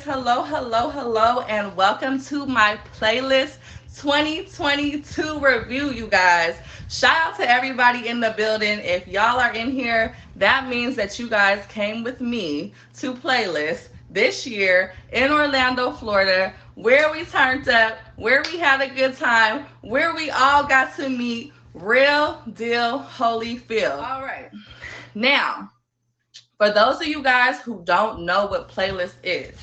Hello, hello, hello, and welcome to my playlist 2022 review, you guys. Shout out to everybody in the building. If y'all are in here, that means that you guys came with me to playlist this year in Orlando, Florida, where we turned up, where we had a good time, where we all got to meet real deal Holyfield. All right. Now, for those of you guys who don't know what Playlist is,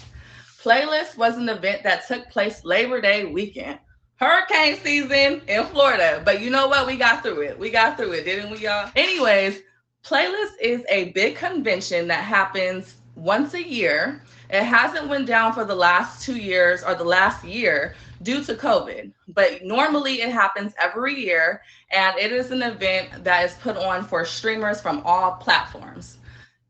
Playlist was an event that took place Labor Day weekend. Hurricane season in Florida. But you know what? We got through it. We got through it, didn't we, y'all? Anyways, Playlist is a big convention that happens once a year. It hasn't went down for the last 2 years or the last year due to COVID. But normally it happens every year, and it is an event that is put on for streamers from all platforms.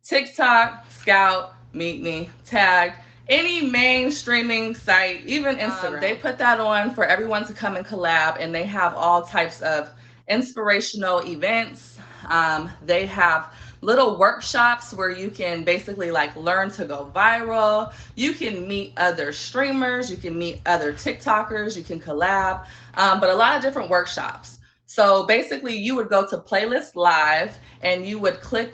TikTok, Scout, Meet Me, Tag, any main streaming site, even Instagram. They put that on for everyone to come and collab, and they have all types of inspirational events. They have little workshops where you can basically like learn to go viral. You can meet other streamers, you can meet other TikTokers, you can collab, but a lot of different workshops. So basically, you would go to Playlist Live, and you would click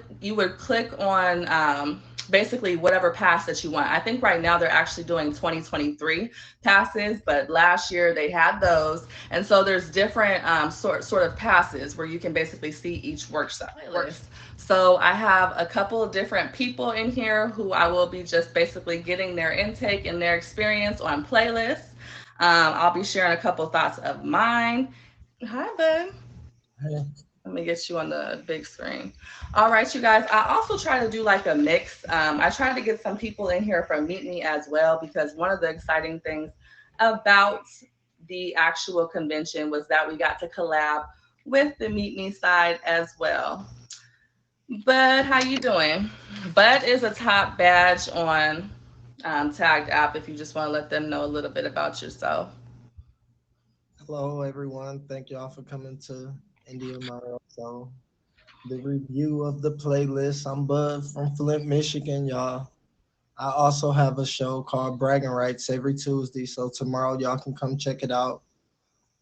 on basically whatever pass that you want. I think right now they're actually doing 2023 passes, but last year they had those, and so there's different sort of passes where you can basically see each workshop. So I have a couple of different people in here who I will be just basically getting their intake and their experience on Playlist. I'll be sharing a couple thoughts of mine. Hi, bud. Hey. Let me get you on the big screen. All right, you guys. I also try to do like a mix. I try to get some people in here from Meet Me as well, because one of the exciting things about the actual convention was that we got to collab with the Meet Me side as well. Bud, how you doing? Bud is a top badge on Tagged app if you just want to let them know a little bit about yourself. Hello, everyone. Thank y'all for coming to India Mario. So, the review of the playlist. I'm Bud from Flint, Michigan, y'all. I also have a show called Bragging Rights every Tuesday. So, tomorrow, y'all can come check it out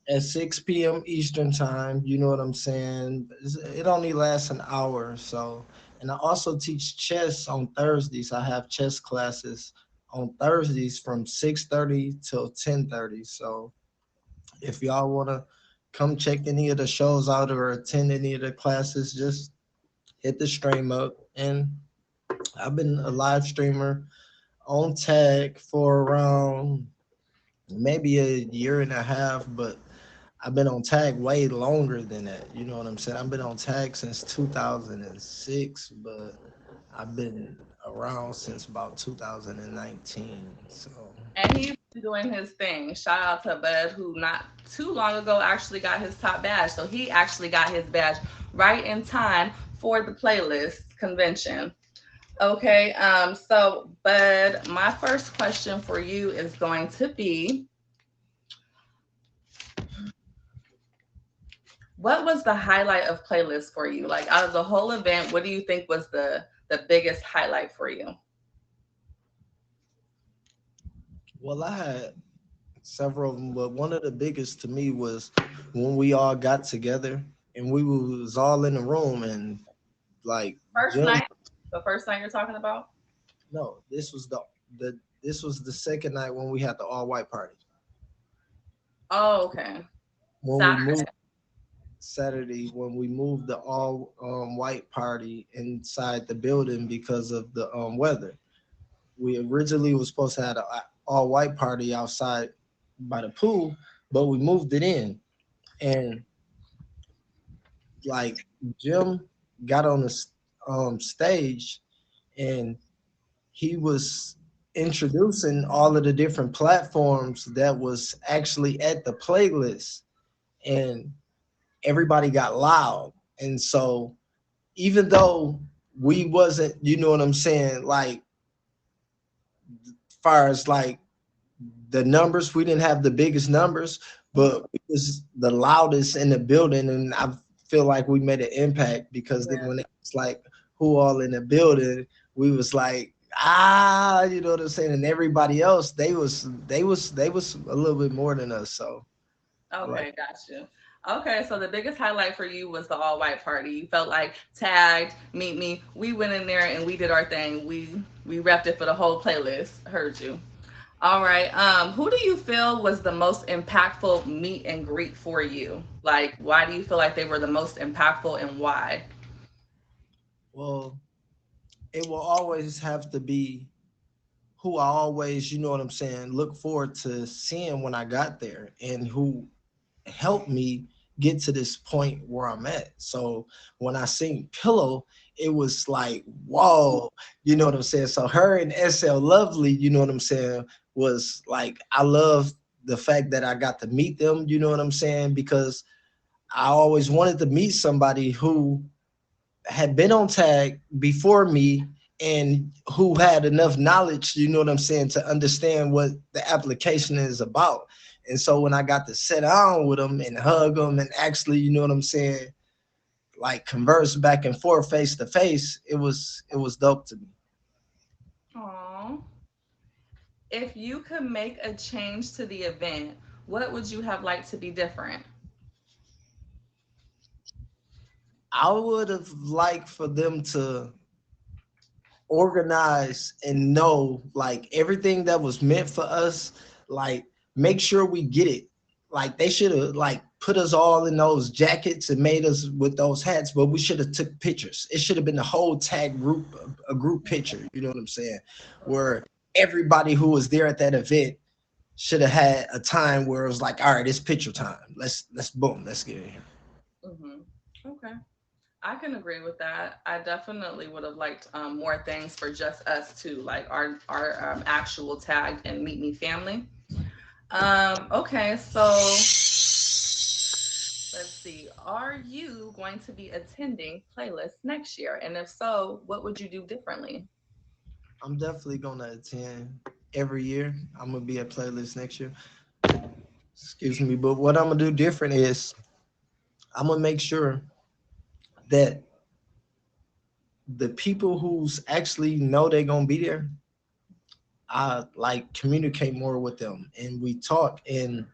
at 6 p.m. Eastern Time. You know what I'm saying? It only lasts an hour. So, and I also teach chess on Thursdays. I have chess classes on Thursdays from 6:30 till 10:30. So, if y'all want to come check any of the shows out or attend any of the classes, just hit the stream up. And I've been a live streamer on Tag for around maybe a year and a half, but I've been on Tag way longer than that. You know what I'm saying? I've been on Tag since 2006, but I've been around since about 2019. So And he's doing his thing. Shout out to Bud, who not too long ago actually got his top badge. So he actually got his badge right in time for the playlist convention. Okay, so Bud, my first question for you is going to be, what was the highlight of playlist for you? Like out of the whole event, what do you think was the biggest highlight for you? well, I had several of them, but one of the biggest to me was when we all got together and we was all in the room and like First Jim. night, the first night you're talking about? No, the this was the second night when we had the all white party. Oh, okay. When we Saturday. moved Saturday, when we moved the all white party inside the building because of the weather. We originally was supposed to have an all white party outside by the pool, but we moved it in. And like Jim got on the stage and he was introducing all of the different platforms that was actually at the playlist, and everybody got loud. And so even though we wasn't, you know what I'm saying, like far as like the numbers, we didn't have the biggest numbers, but it was the loudest in the building, and I feel like we made an impact because then Yeah. when it's like who all in the building, we was like you know what I'm saying? And everybody else, they was a little bit more than us. So like, Okay, got you. Okay, so the biggest highlight for you was the all white party. You felt like tagged, meet me. We went in there and we did our thing. We repped it for the whole playlist. Heard you. All right. Who do you feel was the most impactful meet and greet for you? Like, why do you feel like they were the most impactful and why? well, it will always have to be who I always, you know what I'm saying, look forward to seeing when I got there, and who helped me get to this point where I'm at. So when I sing Pillow, it was like, whoa, you know what I'm saying? So her and SL Lovely, you know what I'm saying, was like, I love the fact that I got to meet them, you know what I'm saying? Because I always wanted to meet somebody who had been on tag before me, and who had enough knowledge, you know what I'm saying, to understand what the application is about. And so when I got to sit down with them and hug them and actually, you know what I'm saying, like converse back and forth face to face, it was dope to me. Aw. If you could make a change to the event, what would you have liked to be different? I would have liked for them to organize and know like everything that was meant for us, like make sure we get it. Like they should have like put us all in those jackets and made us with those hats, but we should have took pictures. It should have been the whole tag group, a group picture, you know what I'm saying, where everybody who was there at that event should have had a time where it was like, all right, it's picture time, let's boom, let's get in here. Hmm. Okay. I can agree with that. I definitely would have liked more things for just us too, like our actual tagged and meet me family. Okay, so let's see. Are you going to be attending playlist next year? And if so, what would you do differently? I'm definitely gonna attend every year. I'm gonna be at playlist next year. Excuse me, but what I'm gonna do different is I'm gonna make sure that the people who's actually know they're gonna be there, I like communicate more with them, and we talk, and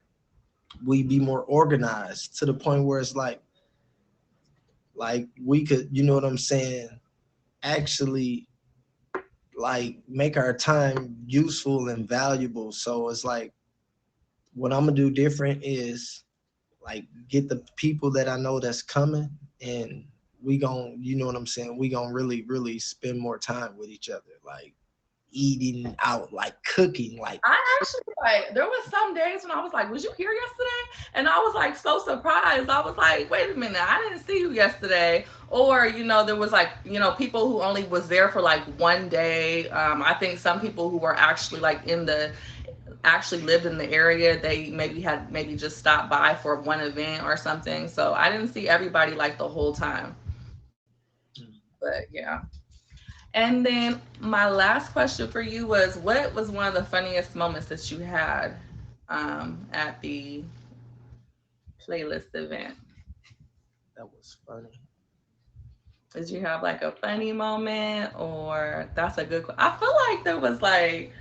we be more organized to the point where it's like we could, you know what I'm saying, actually like make our time useful and valuable. So it's like what I'm gonna do different is like get the people that I know that's coming, and we gon', you know what I'm saying, we gonna really spend more time with each other, like eating out, like cooking, like I actually like there was some days when I was like, "Was you here yesterday?" And I was like so surprised. I was like, "Wait a minute, I didn't see you yesterday." Or there was like people who only was there for like one day. I think some people who were actually like in the actually lived in the area. They maybe just stopped by for one event or something. So I didn't see everybody like the whole time. But yeah. And then my last question for you was, what was one of the funniest moments that you had at the playlist event? that was funny. Did you have like a funny moment, or that's a good? I feel like there was like,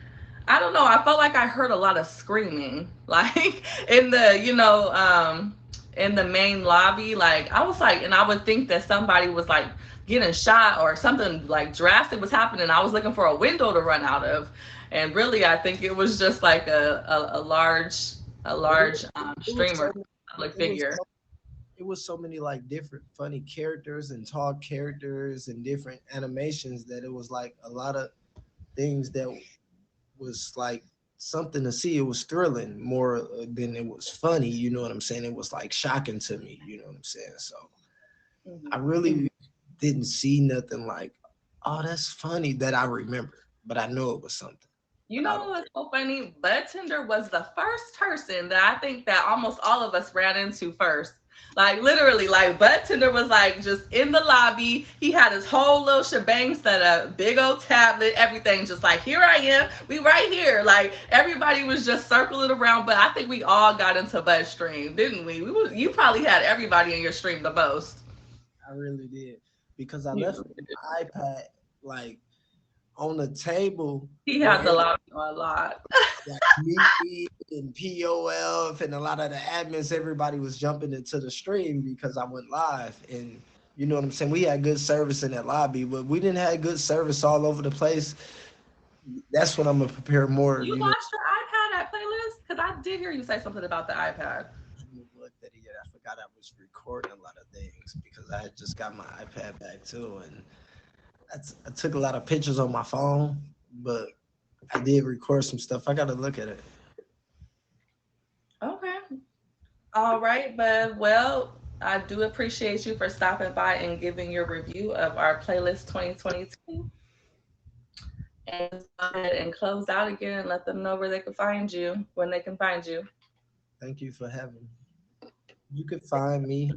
I don't know. I felt like I heard a lot of screaming, like in the in the main lobby. Like I was like, and I would think that somebody was like getting shot or something like drastic was happening. I was looking for a window to run out of, and really, I think it was just like a large But it was streamer, so public it was figure. so, it was so many like different funny characters and talk characters and different animations that it was like a lot of things that was like something to see. It was thrilling more than it was funny, you know what I'm saying, it was like shocking to me, you know what I'm saying. So I Mhm. really didn't see nothing like, oh, that's funny that I remember, but I know it was something. You But I know don't. what was so funny? Bud Tender was the first person that I think that almost all of us ran into first. Like literally, like Bud Tender was like just in the lobby. He had his whole little shebang set up, big old tablet, everything. Just like here I am, we right here. Like everybody was just circling around. But I think we all got into Bud's stream, didn't we? You probably had everybody in your stream the most. I really did because I You left really did. my iPad like on the table He where had the every lobby a lot. like me and POF and a lot of the admins, everybody was jumping into the stream because I went live. And you know what I'm saying? We had good service in that lobby, but we didn't have good service all over the place. That's what I'm gonna prepare more, You you know. lost your iPad at playlist? Because I did hear you say something about the iPad. I haven't looked at it yet. I forgot I was recording a lot of things because I had just got my iPad back too, and I took a lot of pictures on my phone, but I did record some stuff. I gotta look at it. Okay. All right, bud. Well, I do appreciate you for stopping by and giving your review of our playlist 2022. And just go ahead and close out again and let them know where they can find you, when they can find you. Thank you for having me. You could find me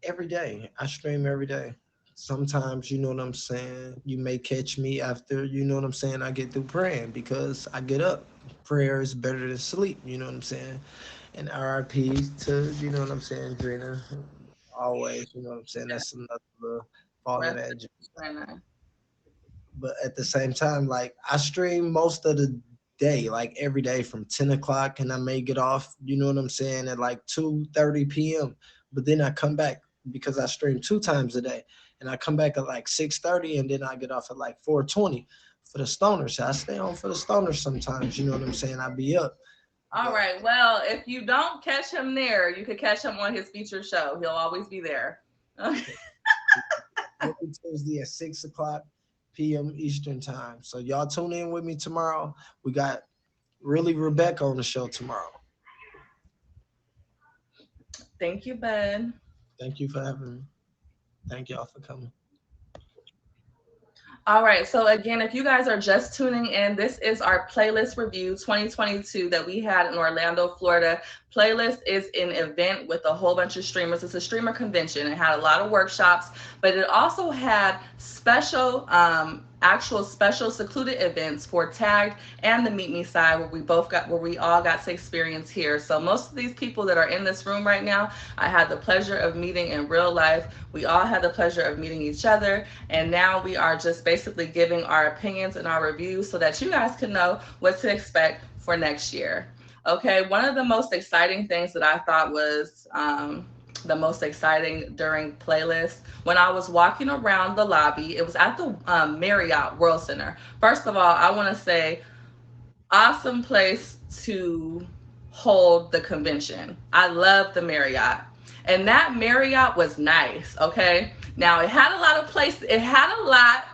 every day. I stream every day. Sometimes, you know what I'm saying, you may catch me after, you know what I'm saying, I get through praying because I get up. Prayer is better than sleep, you know what I'm saying? And RIP to, you know what I'm saying, Drina. Always, you know what I'm saying? That's another little fall of Rest that. in peace. But at the same time, like I stream most of the day, like every day from 10 o'clock, and I may get off, you know what I'm saying, at like 2:30 p.m. But then I come back because I stream two times a day. And I come back at like 6:30 and then I get off at like 4:20 for the stoners. So I stay on for the stoners sometimes, you know what I'm saying? I be up. All But right. Well, if you don't catch him there, you could catch him on his feature show. He'll always be there. every Tuesday at 6 o'clock p.m. Eastern time. So y'all tune in with me tomorrow. We got really Rebecca on the show tomorrow. Thank you, bud. Thank you for having me. Thank y'all for coming. All right. So again, if you guys are just tuning in, this is our playlist review 2022 that we had in Orlando, Florida. Playlist is an event with a whole bunch of streamers. It's a streamer convention. It had a lot of workshops, but it also had actual special secluded events for Tagged and the Meet Me side where we all got to experience here. So most of these people that are in this room right now, I had the pleasure of meeting in real life. We all had the pleasure of meeting each other, and now we are just basically giving our opinions and our reviews so that you guys can know what to expect for next year. Okay, one of the most exciting things that I thought was the most exciting during playlist when I was walking around the lobby. It was at the Marriott World Center. First of all, I want to say awesome place to hold the convention. I love the Marriott. And that Marriott was nice, okay? Now it had a lot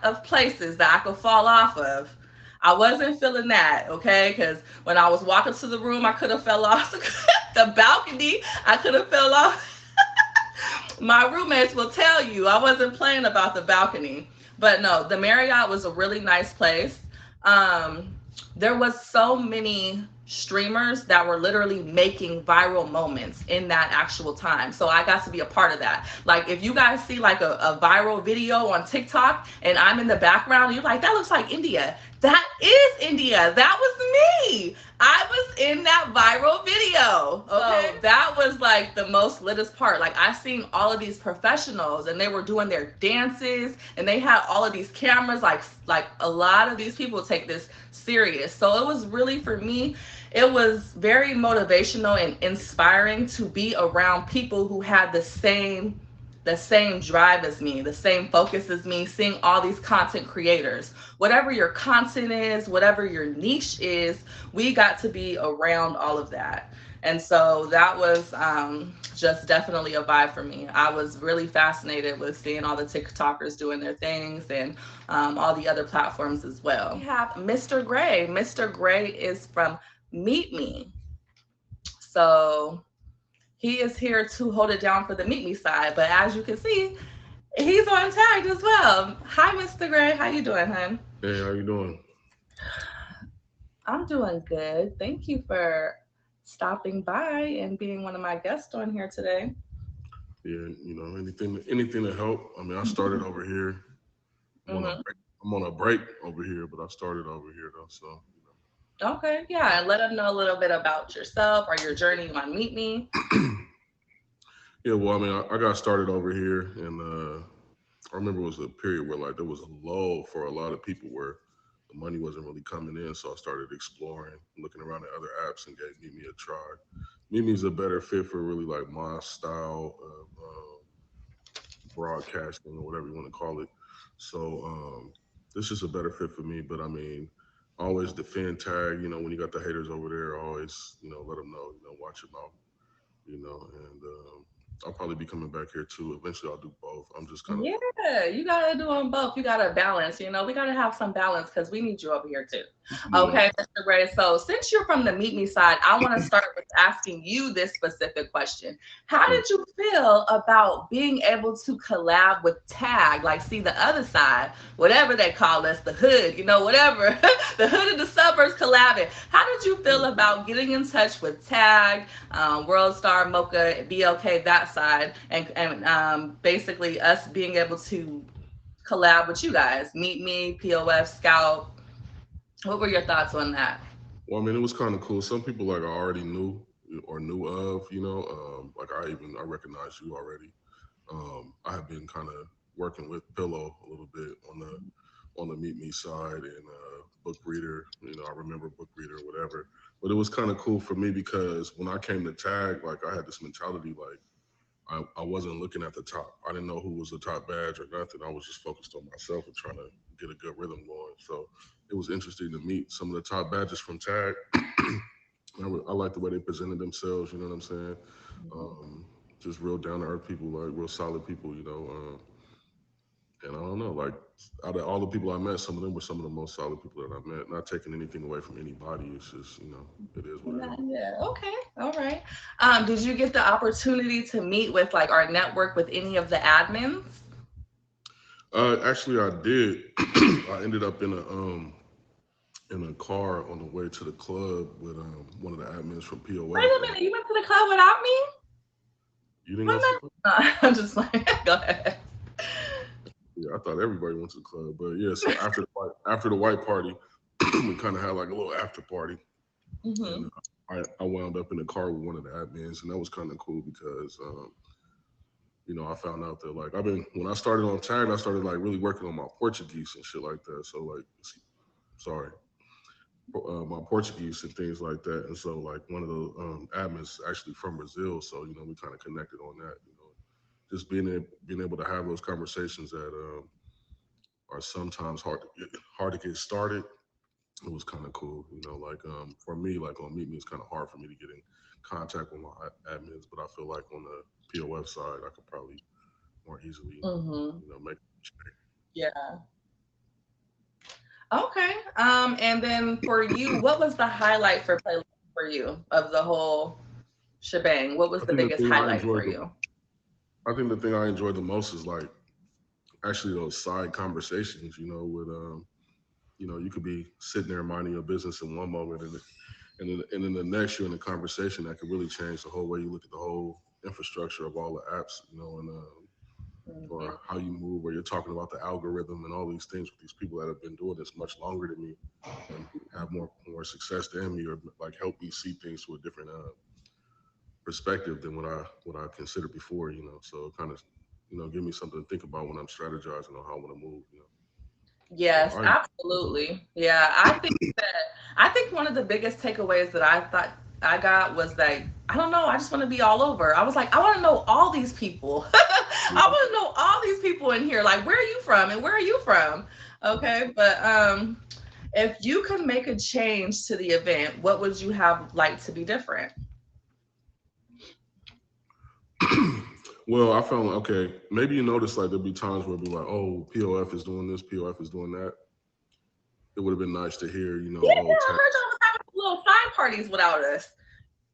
of places that I could fall off of. I wasn't feeling that, okay? Because when I was walking to the room, I could have fell off the balcony. I could have fell off. My roommates will tell you I wasn't playing about the balcony. But no, the Marriott was a really nice place. Um, there was so many streamers that were literally making viral moments in that actual time. So I got to be a part of that. Like if you guys see like a viral video on TikTok and I'm in the background, you're like, that looks like India. That is India. That was me. I was in that viral video. Okay. So that was like the most littest part. Like I seen all of these professionals and they were doing their dances and they had all of these cameras. Like a lot of these people take this serious. So it was really for me, it was very motivational and inspiring to be around people who had the same drive as me, the same focus as me, seeing all these content creators. Whatever your content is, whatever your niche is, we got to be around all of that. And so that was just definitely a vibe for me. I was really fascinated with seeing all the TikTokers doing their things and all the other platforms as well. We have Mr. Gray. Mr. Gray is from Meet Me. So he is here to hold it down for the Meet Me side. But as you can see, he's on tagged as well. Hi, Mr. Gray. How you doing, hon? Hey, how you doing? I'm doing good. Thank you for stopping by and being one of my guests on here today. Yeah, anything to help. I mean, I started over here. I'm on a Hmm. break. I'm on a break over here, but I started over here though. So, Okay, yeah, and let them know a little bit about yourself or your journey on Meet Me. yeah. Well, I mean, I got started over here, and I remember it was a period where like there was a lull for a lot of people where the money wasn't really coming in, so I started exploring, looking around at other apps, and gave Meet Me a try. Meet Me is a better fit for really like my style of broadcasting or whatever you want to call it. So this is a better fit for me. But I mean, always defend tag. You know, when you got the haters over there, always let them know. Watch your mouth. And I'll probably be coming back here too. Eventually, I'll do both. I'm just kind of Yeah, you gotta do them both. You gotta balance. We gotta have some balance because we need you over here too. yeah. Okay, Mr. Gray. So since you're from the Meet Me side, I want to start with asking you this specific question. How Mm. did you feel about being able to collab with Tag? Like, see the other side, whatever they call us, the hood, whatever, the hood of the suburbs collabing. How did you feel about getting in touch with Tag, World Star, Mocha, BLK, that side, and basically us being able to collab with you guys? Meet Me, POF, Scout. What were your thoughts on that? Well, I mean, it was kind of cool. Some people like I already knew or knew of. Like I recognized you already. I have been kind of working with Pillow a little bit on the Meet Me side and Book Reader. I remember Book Reader or whatever. But it was kind of cool for me because when I came to Tag, like I had this mentality like I wasn't looking at the top. I didn't know who was the top badge or nothing. I was just focused on myself and trying to get a good rhythm going. So it was interesting to meet some of the top badges from Tag. I like the way they presented themselves. You know what I'm saying? Um, just real down to earth people, like real solid people. And I don't know, like out of all the people I met, some of them were some of the most solid people that I met. Not taking anything away from anybody. It's just it is what it Yeah, is. yeah. Okay. All right. Did you get the opportunity to meet with like our network with any of the admins? Actually, I did. I ended up in a car on the way to the club with one of the admins from Wait POF. a minute. You went to the club without me? You didn't go What to the club? I'm just like, go ahead. Yeah, I thought everybody went to the club, but yeah. So after the white party, we kind of had like a little after party, and Hmm. I wound up in the car with one of the admins, and that was kind of cool because I found out that like when I started on Tag, I started like really working on my Portuguese and shit like that. So like, sorry, my Portuguese and things like that. And so like one of the admins actually from Brazil, so we kind of connected on that. Just being able to have those conversations that are sometimes hard to get started. It was kind of cool. Like for me, like on Meet Me, it's kind of hard for me to get in contact with my admins, but I feel like on the POF side, I could probably more easily, Hmm. make. Yeah. Okay. And then for you, what was the highlight for playlist for you of the whole shebang? What was I the think the biggest thing I highlight for enjoyed the you? I think the thing I enjoyed the most is like actually those side conversations. With you could be sitting there minding your business in one moment, and then the next you're in a conversation that could really change the whole way you look at the whole infrastructure of all the apps. And or Hmm. how you move, where you're talking about the algorithm and all these things with these people that have been doing this much longer than me and have more success than me, or like help me see things to a different perspective than what I considered before. So kind of give me something to think about when I'm strategizing on how I want to move. So Yes, absolutely. Yeah, I think one of the biggest takeaways that I thought I got was like, I don't know, I just want to be all over. I was like, I want to know all these people. I want to know all these people in here. Like, where are you from and where are you from? Okay, but if you could make a change to the event, what would you have liked to be different? Well, I found okay. Maybe you notice like there'll be times where it'll be like, oh, POF is doing this, POF is doing that. It would have been nice to hear, Yeah, oh, I heard y'all was having some little side parties without us.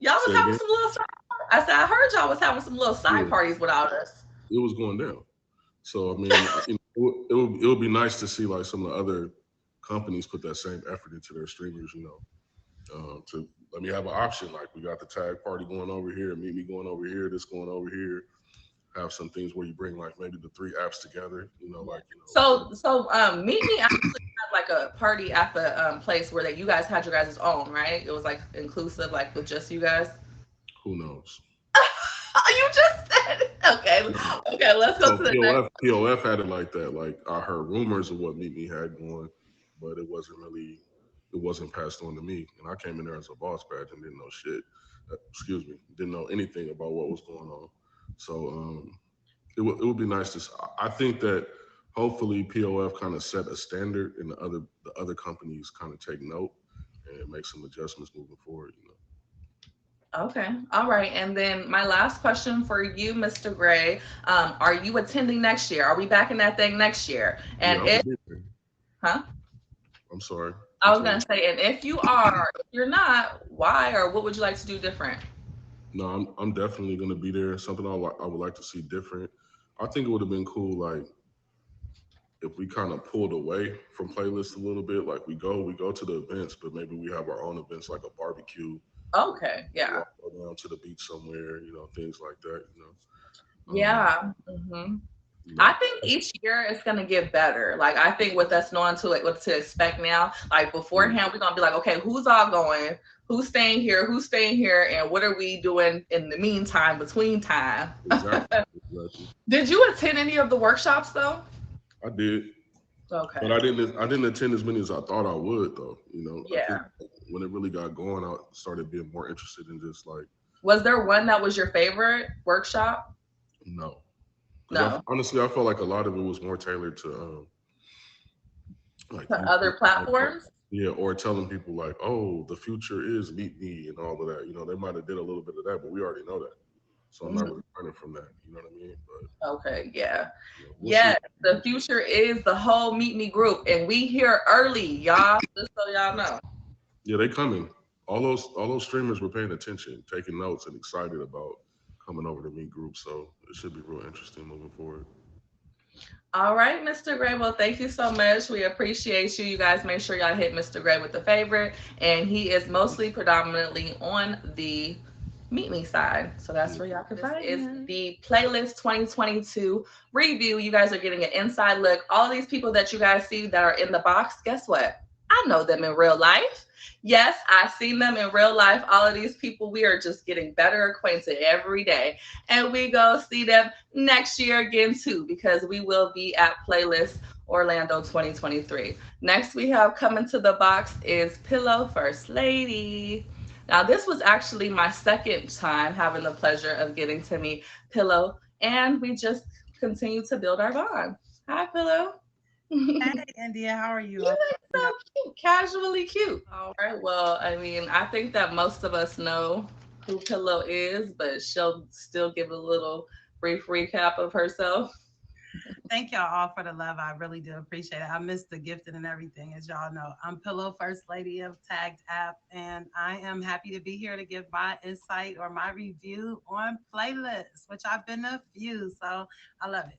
Y'all was say having again. some little side. I said I heard y'all was having some little side Yeah, parties without us. it was going down. So I mean, it would be nice to see like some of the other companies put that same effort into their streamers. To let me have an option. Like we got the tag party going over here, meet me going over here, this going over here. Have some things where you bring like maybe the three apps together. Yeah. Like so So Meet Me actually had like a party at the place where that you guys had your guys' own, right? It was like inclusive, like with just you guys. who knows? You just said it. Okay. No. Okay, let's go So to the next. POF had it like that. Like I heard rumors of what Meet Me had going, but it wasn't passed on to me. And I came in there as a boss badge and didn't know shit. Excuse me, didn't know anything about what was going on. So it would be nice to. I think that hopefully POF kind of set a standard, and the other companies kind of take note and make some adjustments moving forward. You know. Okay. All right. And then my last question for you, Mr. Gray. Are you attending next year? Are we back in that thing next year? Yeah, And I'm if, gonna be there. huh? I'm sorry. I was Continue. gonna say, and if you are, if you're not, why or what would you like to do different? No, I'm definitely gonna be there. Something I would like to see different. I think it would have been cool, like if we kind of pulled away from playlists a little bit. Like we go to the events, but maybe we have our own events like a barbecue. Okay. We Yeah. all go down to the beach somewhere, you know, things like that. Um, Yeah. Hmm. you I know, think each year it's gonna get better. Like I think with us knowing to it what to expect now, like mm, beforehand, we're gonna be like, okay, who's all going? Who's staying here, and what are we doing in the meantime, between time? exactly, exactly. Did you attend any of the workshops though? I did, but Okay. I didn't attend as many as I thought I would, though. You know, I think Yeah. when it really got going, I started being more interested in just like Was there one that was your favorite workshop? no, because No. honestly I felt like a lot of it was more tailored to like To you, other platforms? yeah, or telling people like, oh, the future is meet me and all of that. You know, they might have did a little bit of that, but we already know that. So I'm not Mhm. really learning from that. You know what I mean? But Okay, yeah. you know, we'll see. Yes, the future is the whole Meet Me group, and we here early, y'all, just so y'all know. Yeah, they coming. All those streamers were paying attention, taking notes, and excited about coming over to meet groups. So it should be real interesting moving forward. All right, Mr. Gray. Well, thank you so much. We appreciate you. You guys make sure y'all hit Mr. Gray with the favorite. And he is mostly predominantly on the Meet Me side. So that's Yeah. where y'all can find him. Is the playlist 2022 review. You guys are getting an inside look. All of these people that you guys see that are in the box, guess what? I know them in real life. Yes, I've seen them in real life. All of these people, we are just getting better acquainted every day. And we go see them next year again too, because we will be at Playlist Orlando 2023. Next we have coming to the box is Pillow First Lady. Now this was actually my second time having the pleasure of getting to meet Pillow, and we just continue to build our bond. Hi, Pillow. Hey, You India, how are you? look so cute, casually cute. All right. Well, I mean, I think that most of us know who Pillow is, but she'll still give a little brief recap of herself. Thank y'all all for the love. I really do appreciate it. I missed the gifting and everything, as y'all know. I'm Pillow First Lady of Tagged App, and I am happy to be here to give my insight or my review on playlists, which I've been a few, so I love it.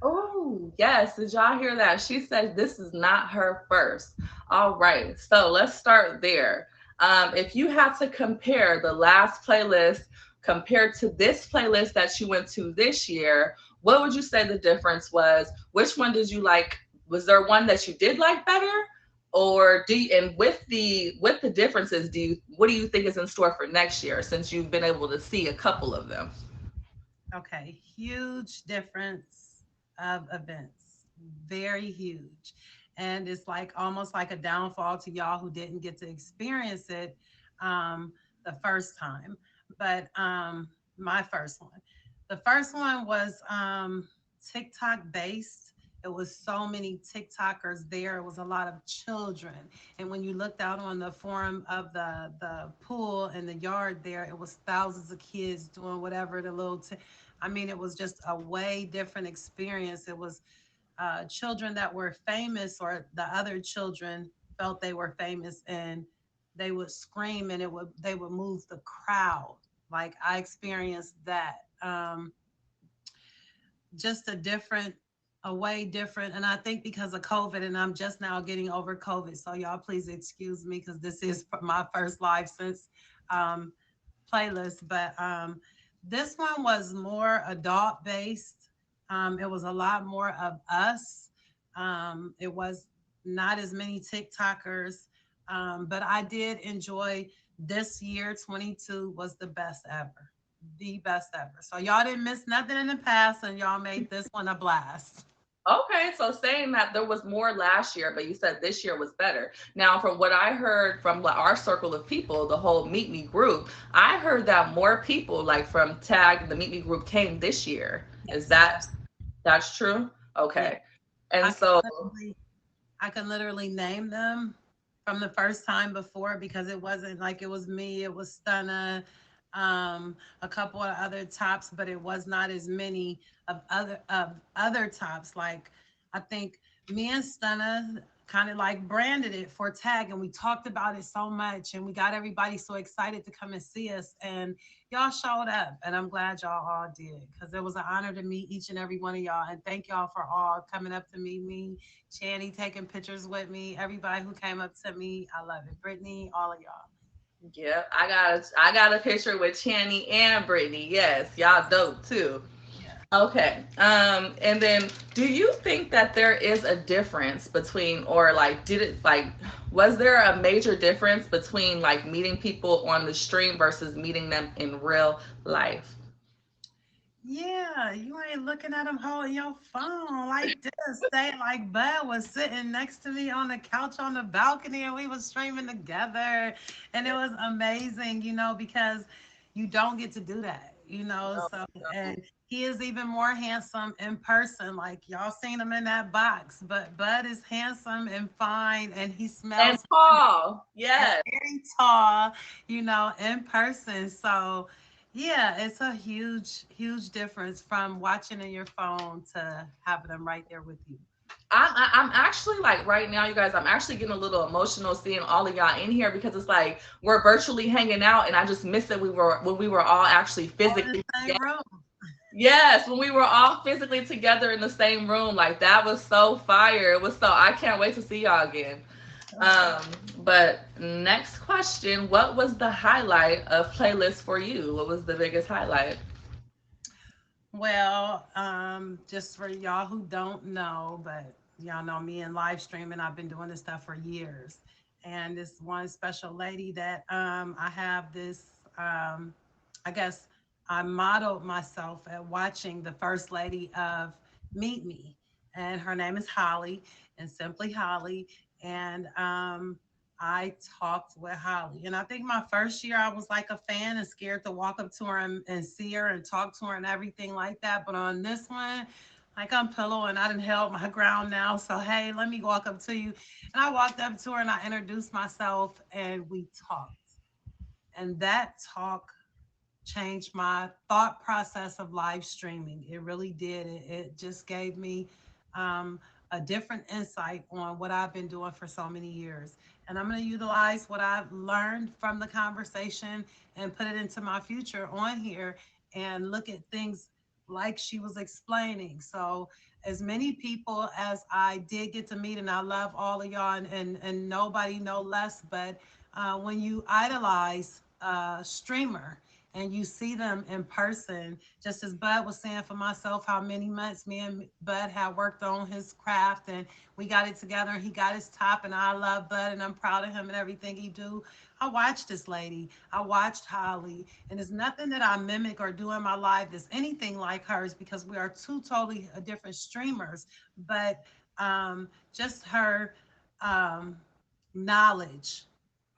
Oh, yes. Did y'all hear that? She said this is not her first. All right. So let's start there. If you had to compare the last playlist compared to this playlist that you went to this year, what would you say the difference was? Which one did you like? Was there one that you did like better? Or do you, and with the differences, what do you think is in store for next year since you've been able to see a couple of them? Okay, huge difference of events, very huge. And it's like almost like a downfall to y'all who didn't get to experience it the first time. But my first one, the first one was TikTok based. It was so many TikTokers there. It was a lot of children. And when you looked out on the forum of the pool and the yard there, it was thousands of kids doing whatever the little I mean, it was just a way different experience. It was children that were famous, or the other children felt they were famous, and they would scream, and they would move the crowd. Like I experienced that. Just a way different. And I think because of COVID, and I'm just now getting over COVID, so y'all please excuse me because this is my first live since um, playlist. But this one was more adult based. It was a lot more of us. It was not as many TikTokers, but I did enjoy this year. 22 was the best ever. The best ever. So y'all didn't miss nothing in the past, and y'all made this one a blast. Okay, so saying that there was more last year, but you said this year was better. Now, from what I heard from our circle of people, the whole Meet Me group, I heard that more people, like from Tag, the Meet Me group, came this year. Is Yes, that's true? yeah. Okay, and I can so literally, I can literally name them from the first time before because it wasn't like it was me. It was Stunna, a couple of other tops, but it was not as many of other tops. Like I think me and Stunna kind of like branded it for Tag, and we talked about it so much, and we got everybody so excited to come and see us, and y'all showed up, and I'm glad y'all all did because it was an honor to meet each and every one of y'all, and thank y'all for all coming up to meet me. Channy taking pictures with me, everybody who came up to me. I love it. Brittany, all of y'all. yeah, I got a picture with Channy and Brittany. Yes, y'all dope too. Yeah. Okay. And then do you think that there is a difference between, or like, was there a major difference between like meeting people on the stream versus meeting them in real life? Yeah, you ain't looking at them holding your phone like this. Stay like Bud was sitting next to me on the couch on the balcony and we was streaming together. And it was amazing, because you don't get to do that, No, So, no. and he is even more handsome in person. Like y'all seen him in that box, but Bud is handsome and fine and he And smells Paul, and yes. very tall, in person. So, yeah, it's a huge, huge difference from watching in your phone to having them right there with you. I'm actually like right now, you guys. I'm actually getting a little emotional seeing all of y'all in here because it's like we're virtually hanging out, and I just miss it. We were all actually All in the physically same together. room. Yes, when we were all physically together in the same room, like that was so fire. It was so I can't wait to see y'all again. Um, but next question, what was the highlight of playlist for you? What was the biggest highlight? Well, just for y'all who don't know, but y'all know me in live streaming, I've been doing this stuff for years. And this one special lady that I have this, I guess I modeled myself at watching the first lady of Meet Me. And her name is Holly and Simply Holly. And I talked with Holly. And I think my first year I was like a fan and scared to walk up to her and see her and talk to her and everything like that. But on this one, like I'm pillow and I didn't held my ground now. So hey, let me walk up to you. And I walked up to her and I introduced myself and we talked. And that talk changed my thought process of live streaming. It really did. It just gave me um, a different insight on what I've been doing for so many years. And I'm going to utilize what I've learned from the conversation and put it into my future on here and look at things like she was explaining. So, as many people as I did get to meet, and I love all of y'all, and nobody no less, but when you idolize a streamer, and you see them in person, just as Bud was saying for myself, how many months me and Bud had worked on his craft and we got it together and he got his top and I love Bud and I'm proud of him and everything he do. I watched this lady. I watched Holly and there's nothing that I mimic or do in my life that's anything like hers because we are two totally different streamers. But just her um, knowledge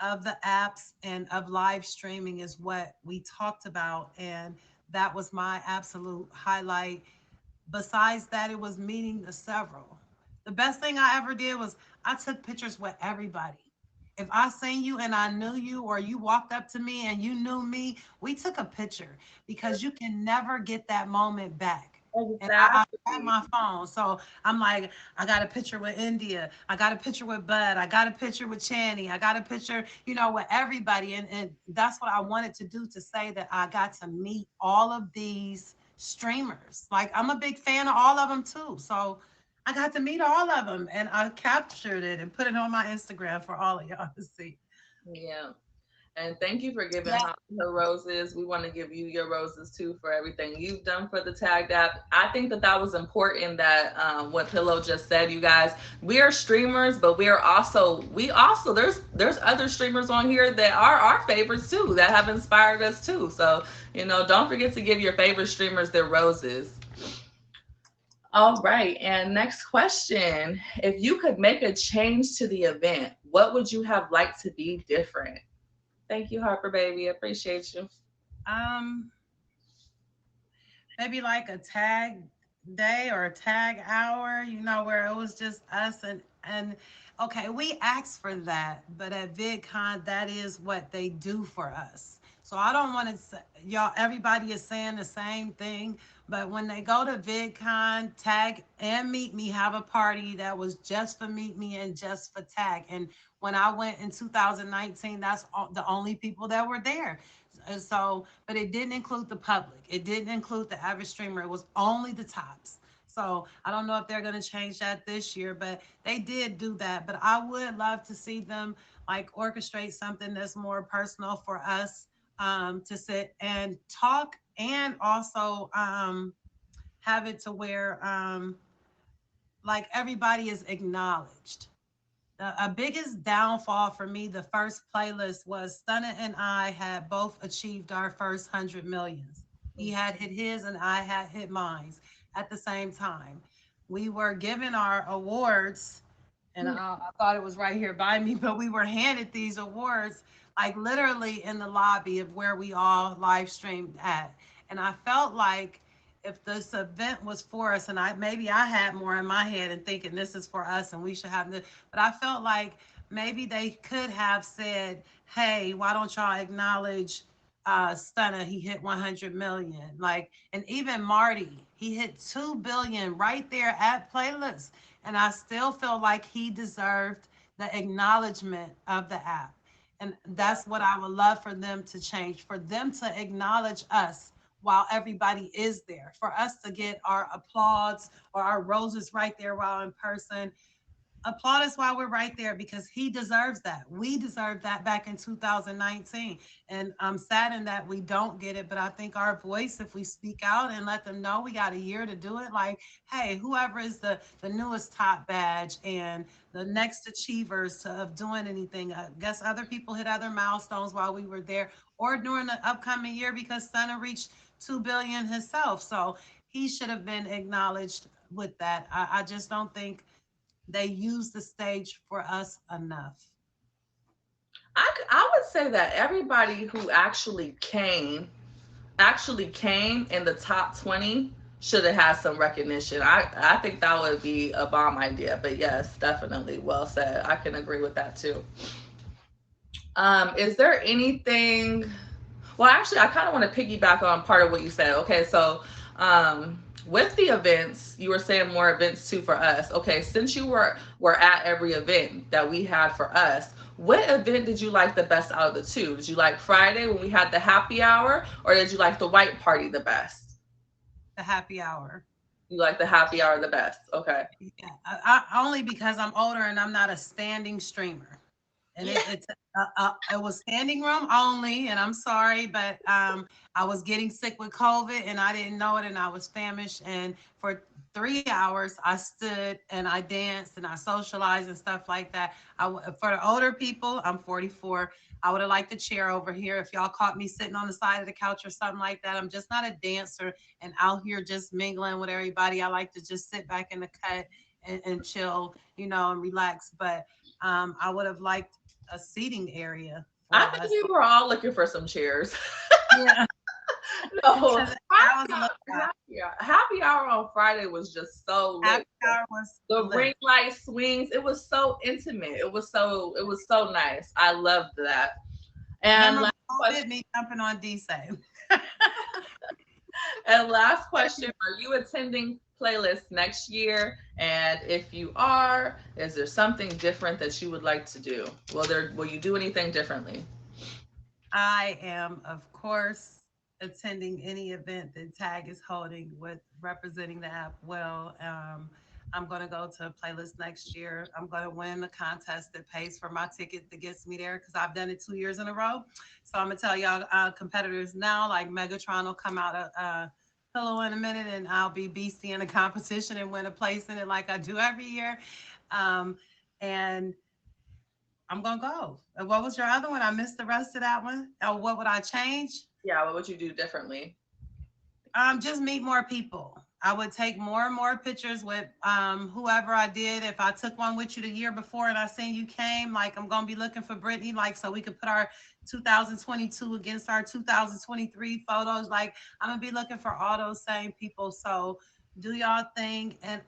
of the apps and of live streaming is what we talked about. And that was my absolute highlight. Besides that, it was meeting the several. The best thing I ever did was I took pictures with everybody. If I seen you and I knew you, or you walked up to me and you knew me, we took a picture because you can never get that moment back. And I had Exactly. my phone. So I'm like, I got a picture with India. I got a picture with Bud. I got a picture with Channy. I got a picture, with everybody. And that's what I wanted to do to say that I got to meet all of these streamers. Like I'm a big fan of all of them too. So I got to meet all of them and I captured it and put it on my Instagram for all of y'all to see. Yeah. And thank you for giving Yeah. Holly her roses. We want to give you your roses too for everything you've done for the Tagged app. I think that that was important that what Pillow just said, you guys. We are streamers, but we also there's other streamers on here that are our favorites too that have inspired us too. So don't forget to give your favorite streamers their roses. All right. And next question. If you could make a change to the event, what would you have liked to be different? Thank you, Harper baby. Appreciate you. Um, maybe like a tag day or a tag hour, where it was just us and okay, we asked for that, but at VidCon, that is what they do for us. So I don't want to say, y'all, everybody is saying the same thing, but when they go to VidCon, Tag and Meet Me have a party that was just for Meet Me and just for Tag. And when I went in 2019, that's the only people that were there. And so, but it didn't include the public. It didn't include the average streamer. It was only the tops. So I don't know if they're going to change that this year, but they did do that. But I would love to see them like orchestrate something that's more personal for us, to sit and talk, and also have it to where like everybody is acknowledged. A biggest downfall for me, the first playlist was Stunna and I had both achieved our first 100 millions. He had hit his and I had hit mine at the same time. We were given our awards, and I thought it was right here by me, but we were handed these awards like literally in the lobby of where we all live streamed at. And I felt like if this event was for us, and I had more in my head and thinking this is for us and we should have this, but I felt like maybe they could have said, hey, why don't y'all acknowledge Stunner? He hit 100 million. Like, and even Marty, he hit 2 billion right there at playlist. And I still feel like he deserved the acknowledgement of the app. And that's what I would love for them to change, for them to acknowledge us while everybody is there, for us to get our applause or our roses right there while in person. Applaud us while we're right there, because he deserves that. We deserved that back in 2019. And I'm saddened that we don't get it, but I think our voice, if we speak out and let them know we got a year to do it, like, hey, whoever is the newest top badge and the next achievers of doing anything, I guess other people hit other milestones while we were there or during the upcoming year, because Stunner reached 2 billion himself. So he should have been acknowledged with that. I just don't think they use the stage for us enough. I would say that everybody who actually came in the top 20 should have had some recognition. I think that would be a bomb idea. But yes, definitely. Well said. I can agree with that too. Is there anything, well, actually, I kind of want to piggyback on part of what you said. Okay, so with the events, you were saying more events too for us. Okay, since you were at every event that we had for us, what event did you like the best out of the two? Did you like Friday when we had the happy hour, or did you like the white party the best? The happy hour. You like the happy hour the best. Okay. Yeah, only because I'm older and I'm not a standing streamer. And it was standing room only, and I'm sorry, but I was getting sick with COVID and I didn't know it, and I was famished, and for 3 hours I stood and I danced and I socialized and stuff like that. For the older people, I'm 44. I would have liked the chair over here. If y'all caught me sitting on the side of the couch or something like that, I'm just not a dancer and out here just mingling with everybody. I like to just sit back in the cut and chill, and relax. But I would have liked a seating area for I think us. we were all looking for some chairs. Yeah, No, because that was a little happy hour on Friday was just so happy lit. hour was The ring lit. light swings, it was so intimate. It was so nice. I loved that. And Remember last COVID, question, me jumping on D-Save. are you attending playlist next year? And if you are, is there something different that you would like to do? Will you do anything differently? I am, of course, attending any event that Tag is holding with representing the app well. I'm going to go to a playlist next year. I'm going to win the contest that pays for my ticket that gets me there, because I've done it 2 years in a row. So I'm going to tell y'all competitors now, like Megatron will come out of Pillow in a minute, and I'll be beastie in a competition and win a place in it like I do every year. Um, and I'm gonna go. What was your other one? I missed the rest of that one. Oh, what would I change? Yeah, what would you do differently? Just meet more people. I would take more and more pictures with whoever I did. If I took one with you the year before and I seen you came, like I'm gonna be looking for Brittany, like so we could put our 2022 against our 2023 photos. Like I'm gonna be looking for all those same people. So do y'all thing and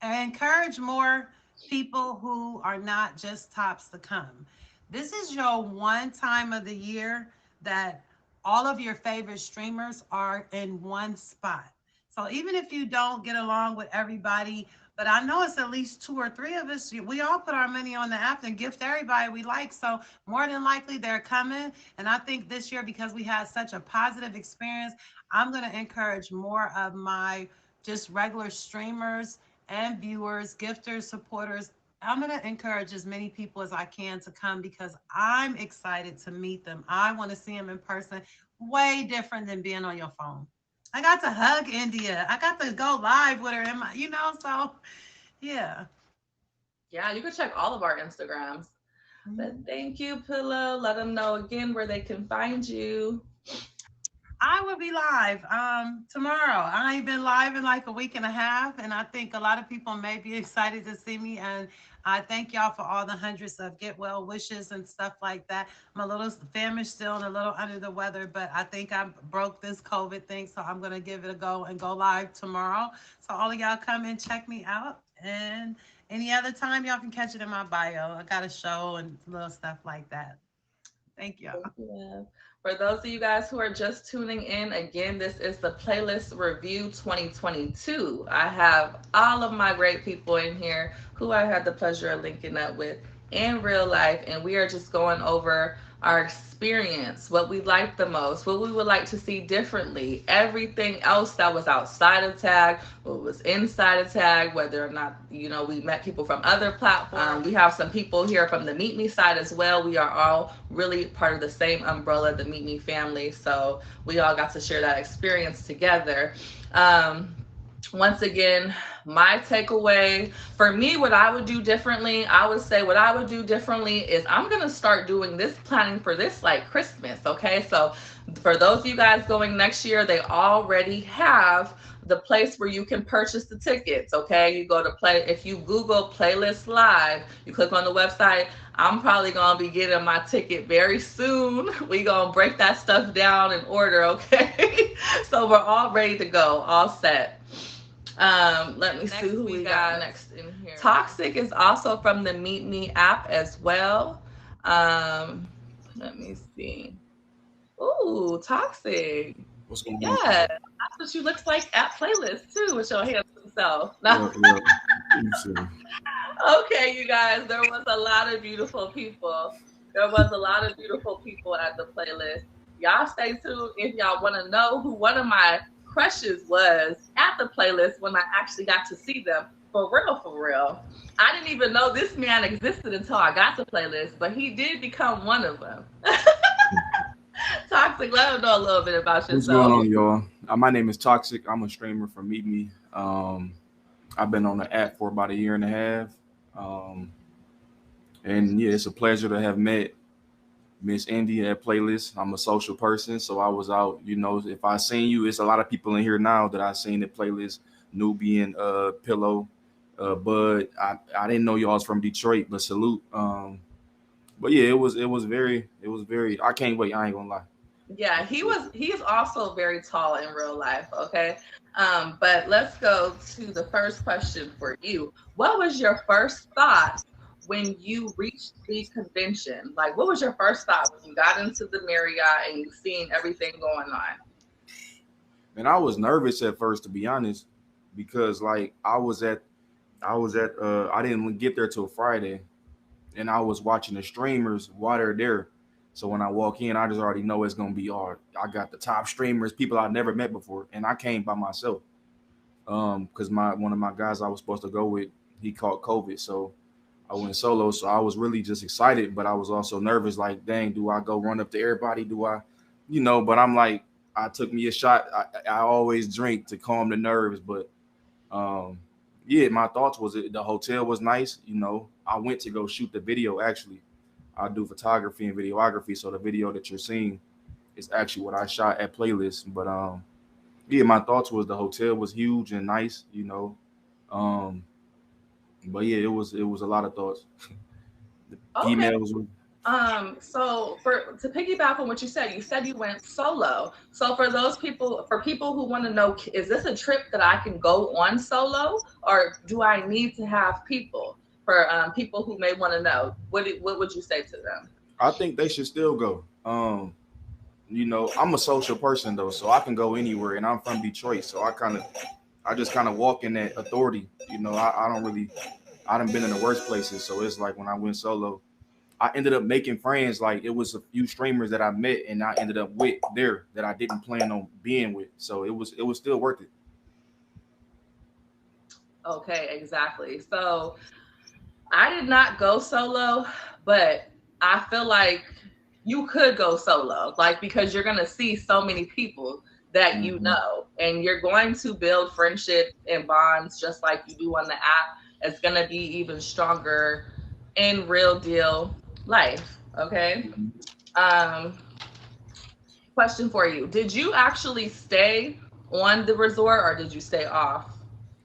encourage more people who are not just tops to come. This is your one time of the year that all of your favorite streamers are in one spot. So even if you don't get along with everybody, but I know it's at least two or three of us, we all put our money on the app and gift everybody we like. So more than likely they're coming. And I think this year, because we had such a positive experience, I'm going to encourage more of my just regular streamers and viewers, gifters, supporters. I'm going to encourage as many people as I can to come because I'm excited to meet them. I want to see them in person. Way different than being on your phone. I got to hug India. I got to go live with her in my, so yeah. Yeah, you can check all of our Instagrams. But Mhm. thank you, Pillow. Let them know again where they can find you. I will be live tomorrow. I ain't been live in like a week and a half, and I think a lot of people may be excited to see me. And I thank y'all for all the hundreds of get well wishes and stuff like that. I'm a little famished still and a little under the weather, but I think I broke this COVID thing, so I'm gonna give it a go and go live tomorrow. So all of y'all come and check me out. And any other time, y'all can catch it in my bio. I got a show and little stuff like that. Thank y'all. Yeah. For those of you guys who are just tuning in, again, this is the Playlist Review 2022. I have all of my great people in here who I had the pleasure of linking up with in real life, and we are just going over our experience, what we liked the most, what we would like to see differently, everything else that was outside of tag, what was inside of tag, whether or not, we met people from other platforms. We have some people here from the Meet Me side as well. We are all really part of the same umbrella, the Meet Me family. So we all got to share that experience together. Um, Once again, my takeaway for me, what I would do differently, I would say what I would do differently is I'm going to start doing this planning for this like Christmas. Okay. So for those of you guys going next year, they already have the place where you can purchase the tickets. Okay. You go to if you Google Playlist Live, you click on the website. I'm probably gonna be getting my ticket very soon. We gonna break that stuff down in order, okay? So we're all ready to go, all set. Let me see who we got next in here. Toxic is also from the Meet Me app as well. Let me see. Ooh, Toxic. What's going on? Yeah, that's what you looks like at playlist too with your handsome self. Yeah, No. yeah. You see. Okay, you guys, there was a lot of beautiful people. There was a lot of beautiful people at the playlist. Y'all stay tuned if y'all want to know who one of my crushes was at the playlist when I actually got to see them for real, for real. I didn't even know this man existed until I got the playlist, but he did become one of them. Toxic, let them know a little bit about What's going yourself. on, y'all? My name is Toxic. I'm a streamer from Meet Me. I've been on the app for about a year and a half. Um, and yeah, it's a pleasure to have met Miss India at Playlist. I'm a social person, so I was out. If I seen you, it's a lot of people in here now that I seen at Playlist. Newbie and Pillow, Bud. I didn't know y'all was from Detroit, but salute. But yeah, it was very. I can't wait. I ain't gonna lie. Yeah, he's also very tall in real life, okay? But let's go to the first question for you. What was your first thought when you reached the convention? Like, what was your first thought when you got into the Marriott and you seen everything going on? And I was nervous at first, to be honest, because like I didn't get there till Friday, and I was watching the streamers while they're there. So when I walk in, I just already know it's gonna be hard. I got the top streamers, people I've never met before, and I came by myself. Because my one of my guys I was supposed to go with, he caught COVID, so I went solo. So I was really just excited, but I was also nervous. Like, dang, do I go run up to everybody? Do I, But I'm like, I took me a shot. I always drink to calm the nerves, but um, yeah, my thoughts was the hotel was nice. I went to go shoot the video. Actually, I do photography and videography, so the video that you're seeing is actually what I shot at Playlist. But Yeah, my thoughts was the hotel was huge and nice, you know. Um, but yeah, it was a lot of thoughts. The Okay. females were So for to piggyback on what you said you went solo. So for those people, for people who want to know, is this a trip that I can go on solo, or do I need to have people? For people who may want to know, what would you say to them? I think they should still go. You know, I'm a social person though, so I can go anywhere, and I'm from Detroit, so I just kind of walk in that authority. You know, I don't really, I done been in the worst places, so it's like when I went solo, I ended up making friends. Like it was a few streamers that I met, and I ended up with there that I didn't plan on being with, so it was still worth it. Okay, exactly. So I did not go solo, but I feel like you could go solo, like because you're gonna see so many people that you Hmm. know, and you're going to build friendships and bonds just like you do on the app. It's gonna be even stronger in real deal life. Okay. Um, Question for you: did you actually stay on the resort or did you stay off?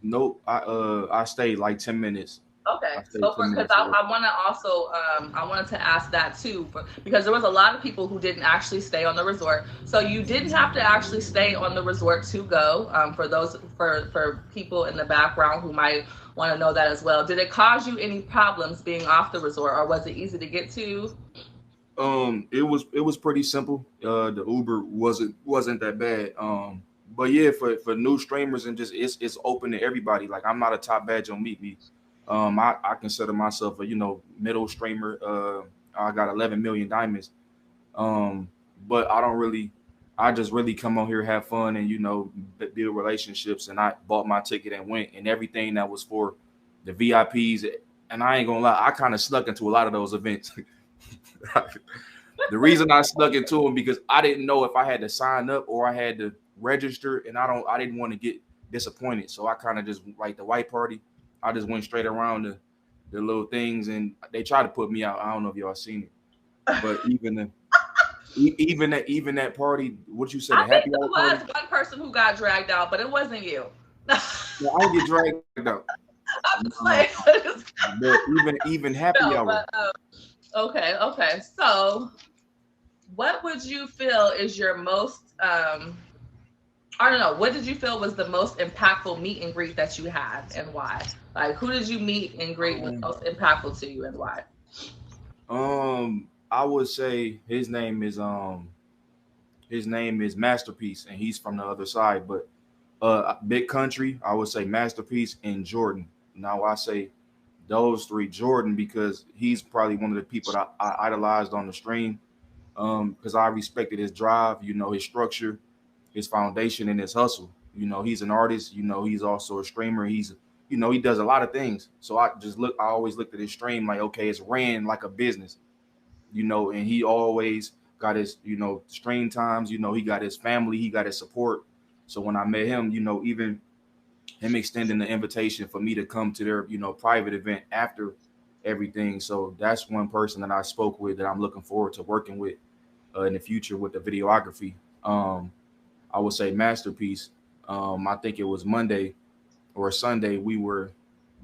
Nope, I stayed like 10 minutes. Okay, I stayed so for 10 because minutes away. I want to also I wanted to ask that too, because there was a lot of people who didn't actually stay on the resort. So you didn't have to actually stay on the resort to go. For those for people in the background who might want to know that as well, did it cause you any problems being off the resort, or was it easy to get to? It was pretty simple. The Uber wasn't that bad. But yeah, for new streamers and just it's open to everybody. Like I'm not a top badge on Meet Me. I consider myself a middle streamer. I got 11 million diamonds. Um, but I don't really. I just really come on here, have fun, and build relationships. And I bought my ticket and went, and everything that was for the VIPs. And I ain't gonna lie, I kind of snuck into a lot of those events. The reason I snuck into them because I didn't know if I had to sign up or I had to register, and I didn't want to get disappointed. So I kind of just like the white party. I just went straight around the little things, and they tried to put me out. I don't know if y'all seen it, but even that party, what you said, I a think happy there hour party. was one person who got dragged out, but it wasn't you. No, I didn't get dragged out. I'm No, just no. like, But even happy no, hour. but okay, okay. So, what would you feel is your most I don't know, what did you feel was the most impactful meet and greet that you had and why? Like, who did you meet and greet was Um, most impactful to you and why? I would say his name is Masterpiece, and he's from the other side. But Big Country, I would say Masterpiece and Jordan. Now I say those three, Jordan, because he's probably one of the people that I idolized on the stream. Because I respected his drive, his structure, his foundation, and his hustle. He's an artist. He's also a streamer. He does a lot of things. So I always looked at his stream like, okay, it's ran like a business. And he always got his, stream times. He got his family, he got his support. So when I met him, even him extending the invitation for me to come to their, private event after everything. So that's one person that I spoke with that I'm looking forward to working with in the future with the videography. Um, I would say Masterpiece. I think it was Monday or Sunday. We were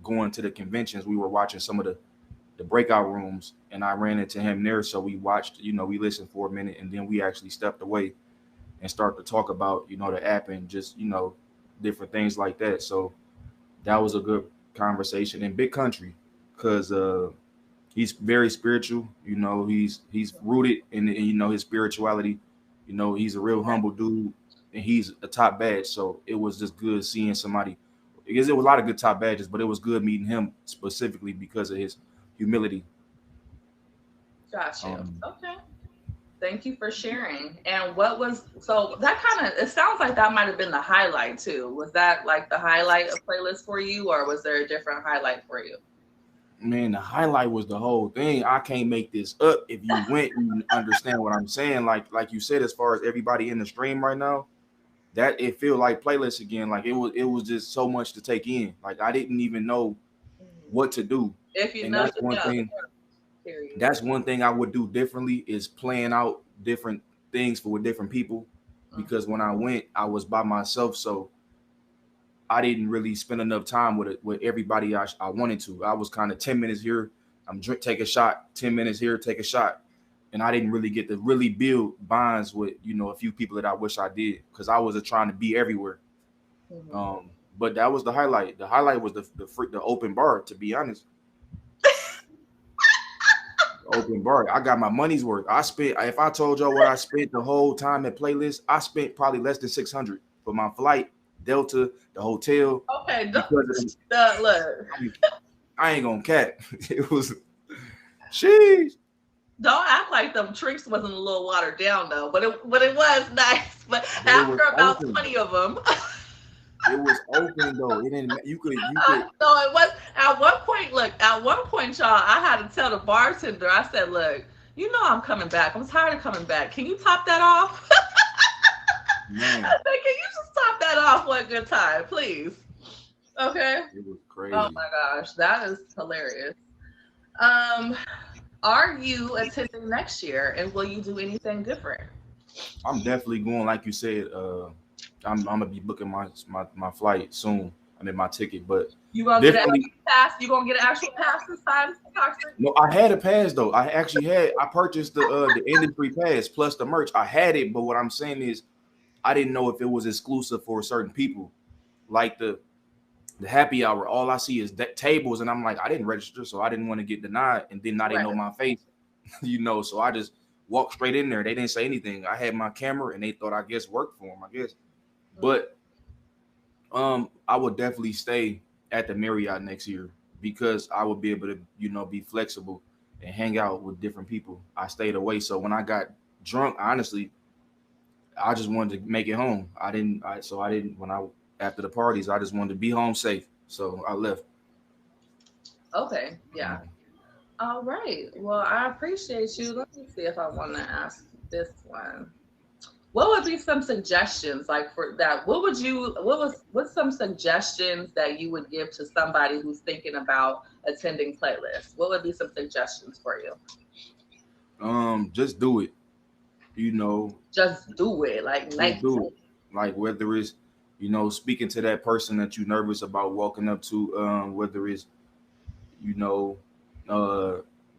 going to the conventions. We were watching some of the breakout rooms, and I ran into him there. So we watched, we listened for a minute, and then we actually stepped away and start to talk about, the app and just, different things like that. So that was a good conversation. In Big Country, because he's very spiritual. He's rooted in his spirituality. He's a real humble dude, and he's a top badge. So it was just good seeing somebody. Because there was a lot of good top badges, but it was good meeting him specifically because of his humility. Got you. Um, Okay. Thank you for sharing. And what was so that kind of it sounds like that might have been the highlight too. Was that like the highlight of playlist for you, or was there a different highlight for you? Man, the highlight was the whole thing. I can't make this up. If you went, you understand what I'm saying. Like you said, as far as everybody in the stream right now, that it feel like playlist again. Like it was just so much to take in. Like I didn't even know Mhm. what to do. If you And know, that's you one know. thing. Period. That's one thing I would do differently is plan out different things for with different people. because when I went, I was by myself, so I didn't really spend enough time with it with everybody I wanted to. I was kind of 10 minutes here, take a shot, 10 minutes here, take a shot, and I didn't really get to really build bonds with a few people that I wish I did because I was trying to be everywhere. Mhm. Um, but that was the highlight. The highlight was the open bar. To be honest, open bar. I got my money's worth. I spent. If I told y'all what I spent the whole time at playlist, I spent probably less than 600 for my flight, Delta, the hotel, Okay, because of look. I ain't gonna cap. It was sheesh. Don't act like them tricks wasn't a little watered down though, but it was nice. But But it was after about open. 20 of them, It was open though. It didn't. You could. no, it was at one point. Look, at one point, y'all, I had to tell the bartender. I said, "Look, you know I'm coming back. I'm tired of coming back. Can you top that off? I Man, said, can you just top that off one good time, please? Okay. it was Oh crazy. my gosh, that is hilarious. Um, are you attending next year, and will you do anything different? I'm definitely going, like you said. I'm gonna be booking my flight soon. I mean my ticket, but You gonna get an definitely. actual pass? You gonna get an actual pass this time, Toxic? No, I had a pass though. I purchased the industry pass plus the merch. I had it, but what I'm saying is I didn't know if it was exclusive for certain people. Like the happy hour, all I see is tables, and I'm like, I didn't register, so I didn't want to get denied, and then now they Right. know my face, So I just walked straight in there. They didn't say anything. I had my camera, and they thought I guess worked for them, I guess. But I would definitely stay at the Marriott next year because I would be able to, be flexible and hang out with different people. I stayed away, so when I got drunk, honestly, I just wanted to make it home. I didn't when I after the parties, I just wanted to be home safe. So I left. Okay. Yeah. All right. Well, I appreciate you. Let me see if I want to ask this one. What would be some suggestions like for that? What's some suggestions that you would give to somebody who's thinking about attending playlists? What would be some suggestions for you? Just do it. You know, Just do it, like just Nike. do it. Like whether it's, speaking to that person that you're nervous about walking up to, whether it's, you know, uh,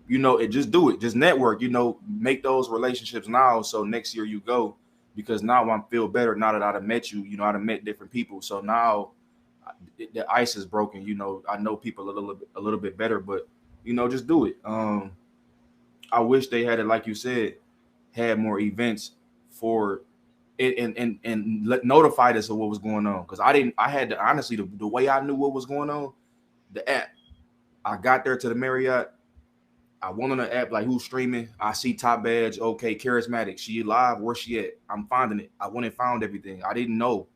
it just do it. Just network. Make those relationships now. So next year you go, because now I feel better now that I've met you. I've met different people. So now the ice is broken. I know people a little bit better, but just do it. I wish they had it like you said, had more events for it and notified us of what was going on because I didn't. I had to honestly the way I knew what was going on, the app. I got there to the Marriott. I went on the app like who's streaming. I see top badge. Okay, charismatic. She live. Where she at? I'm finding it. I went and found everything. I didn't know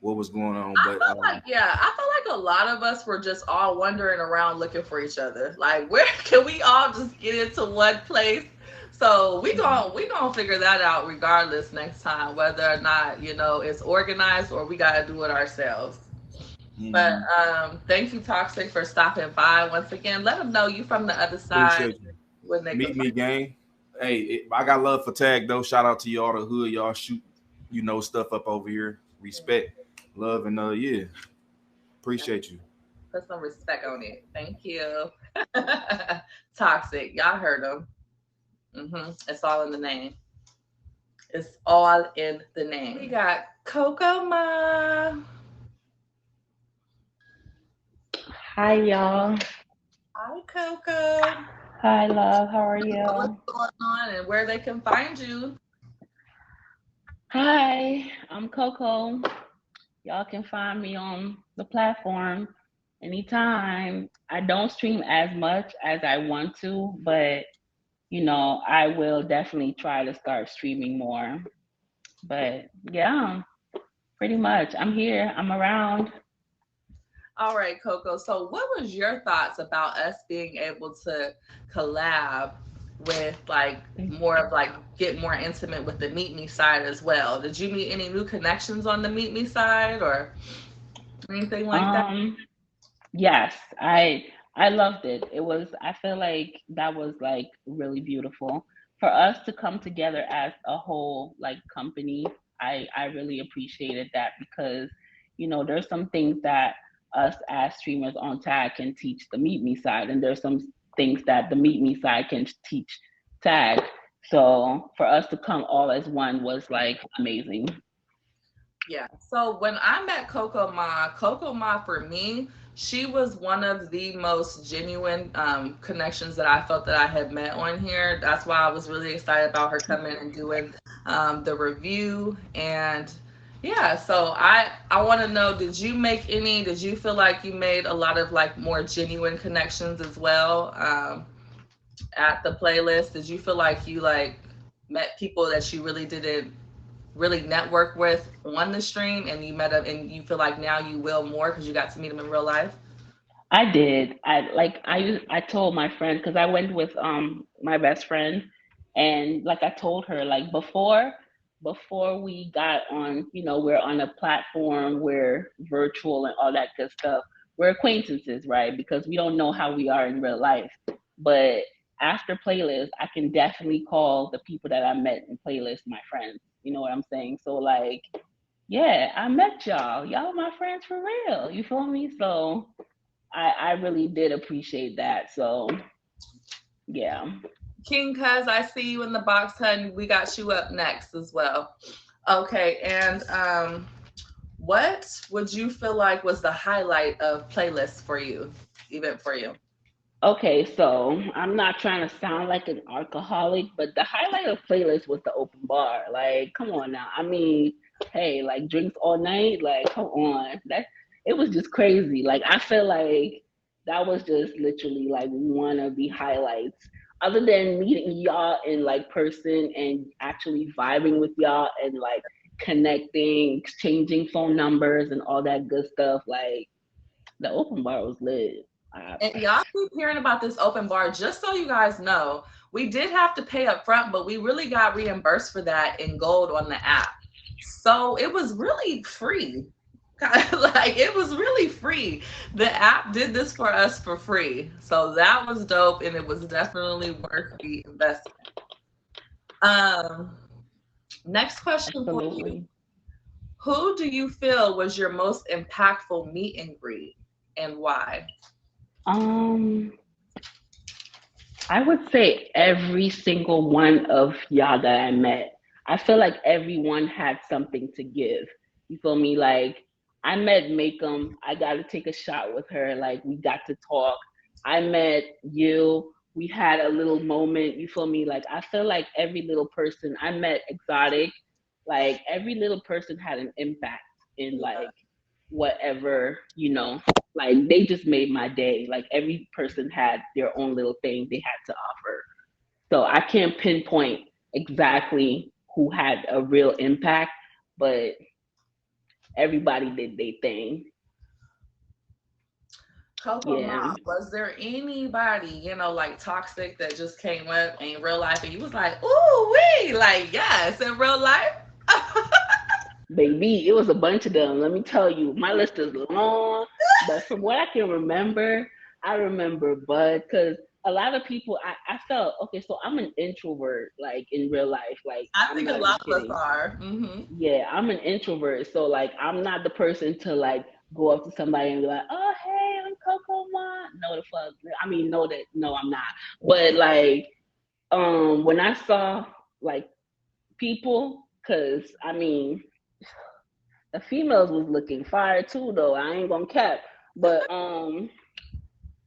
what was going on, I but felt like yeah, I felt like a lot of us were just all wandering around looking for each other. Like, where can we all just get into one place? So we gonna figure that out regardless next time, whether or not it's organized or we gotta do it ourselves. But mhm, thank you, Toxic, for stopping by once again. Let them know you from the other side appreciate you. when they can Meet me, find. gang. Hey, I got love for tag though. Shout out to y'all, the hood. Y'all shoot, stuff up over here. Respect, love, and yeah, appreciate you. Put some respect on it. Thank you. Toxic. Y'all heard them. It's all in the name. It's all in the name. We got Coco Ma. Hi, y'all. Hi, Coco. Hi, love. How are What's you? going on and where they can find you? Hi, I'm Coco. Y'all can find me on the platform anytime. I don't stream as much as I want to, but I will definitely try to start streaming more. But yeah, pretty much. I'm here. I'm around. All right, Coco. So, what was your thoughts about us being able to collab with like more of like get more intimate with the Meet Me side as well? Did you meet any new connections on the Meet Me side or anything like that? Um, yes, I loved it. I feel like that was like really beautiful for us to come together as a whole like company. I really appreciated that because, there's some things that us as streamers on tag can teach the meet me side, and there's some things that the meet me side can teach tag. So for us to come all as one was like amazing. Yeah. So when I met Coco Ma for me, she was one of the most genuine connections that I felt that I had met on here. That's why I was really excited about her coming and doing the review. And yeah, so I want to know, did you feel like you made a lot of like more genuine connections as well at the playlist? Did you feel like you like met people that you really didn't really network with on the stream, and you met up and you feel like now you will more because you got to meet them in real life? I did. I told my friend because I went with my best friend, and like I told her like before we got on, we're on a platform, we're virtual and all that good stuff. We're acquaintances, right? Because we don't know how we are in real life. But after playlist, I can definitely call the people that I met in playlist my friends. You know what I'm saying? So like, yeah, I met y'all. Y'all my friends for real. You feel me? So I really did appreciate that. So yeah. King Cuz, I see you in the box, hun. We got you up next as well. Okay, and what would you feel like was the highlight of playlist for you, event for you? Okay, so I'm not trying to sound like an alcoholic, but the highlight of playlist was the open bar. Like, come on now. I mean, hey, like drinks all night. Like, come on. That it was just crazy. Like, I feel like that was just literally like one of the highlights. Other than meeting y'all in like person and actually vibing with y'all and like connecting, exchanging phone numbers and all that good stuff. Like, the open bar was lit. And y'all keep hearing about this open bar. Just so you guys know, we did have to pay up front, but we really got reimbursed for that in gold on the app. So it was really free. Like it was really free. The app did this for us for free. So that was dope, and it was definitely worth the investment. Um, Next question for you. Absolutely. Who do you feel was your most impactful meet and greet and why? Um, I would say every single one of y'all that I met. I feel like everyone had something to give. You feel me? Like I met Makeup. I got to take a shot with her. Like we got to talk. I met you. We had a little moment. You feel me? Like I feel like every little person I met Exotic. Like every little person had an impact in like whatever, like they just made my day. Like every person had their own little thing they had to offer. So I can't pinpoint exactly who had a real impact, but everybody did their thing. Coco Ma, Yeah. was there anybody, like toxic that just came up in real life and you was like, ooh, wee, like, yes, in real life? Baby, it was a bunch of them. Let me tell you, my list is long, but from what I can remember, I remember Bud because a lot of people, I felt, okay, so I'm an introvert, like in real life. Like, I I'm think a not even lot of us kidding. are. Hmm. Yeah, I'm an introvert, so like I'm not the person to like go up to somebody and be like, "Oh, hey, I'm Coco Ma." No, the fuck. I mean, no, that no, I'm not. But like, when I saw like people, cause I mean, the females was looking fire too, though. I ain't gonna cap, but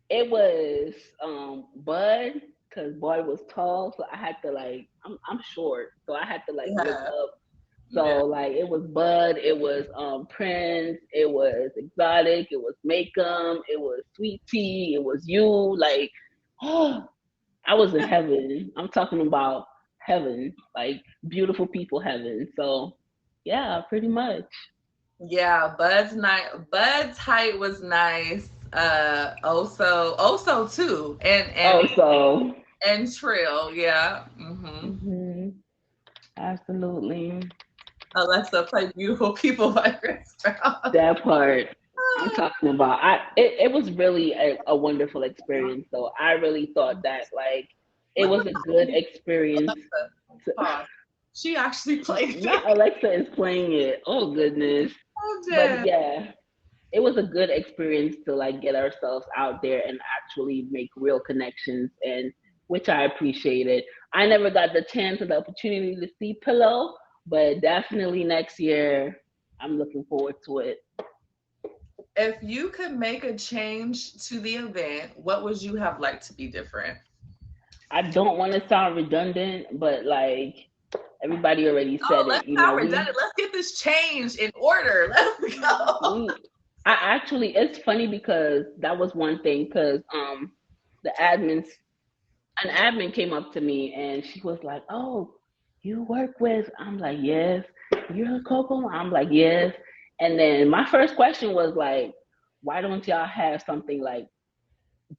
it was Bud, cause Bud was tall, so I had to like, I'm short, so I had to like look Yeah, up. yeah. So like it was Bud, it was Prince, it was Exotic, it was Makeup, it was Sweet Tea, it was you. Like, oh, I was in heaven. I'm talking about heaven, like beautiful people heaven. So yeah, pretty much. Yeah, Bud's height was nice. Also too. Oh, so And Trill, yeah. Hmm. absolutely Alexa play beautiful people by Chris Brown. that part. I'm talking about. It was really a wonderful experience. So I really thought that like it What was a good experience. Alexa? To, Pause. She actually played Not it. Alexa is playing it. Oh goodness. Oh, But damn. yeah, it was a good experience to like get ourselves out there and actually make real connections, and which I appreciated. I never got the chance or the opportunity to see Pillow, but definitely next year I'm looking forward to it. If you could make a change to the event, what would you have liked to be different? I don't want to sound redundant, but like everybody already Oh, said let's it. You know, not redundant. Let's get this change in order. Let's go. we I actually, it's funny because that was one thing, because the admins an admin came up to me and she was like, "Oh, you work with?" I'm like, "Yes." "You're a Coco?" I'm like, "Yes." And then my first question was like, "Why don't y'all have something like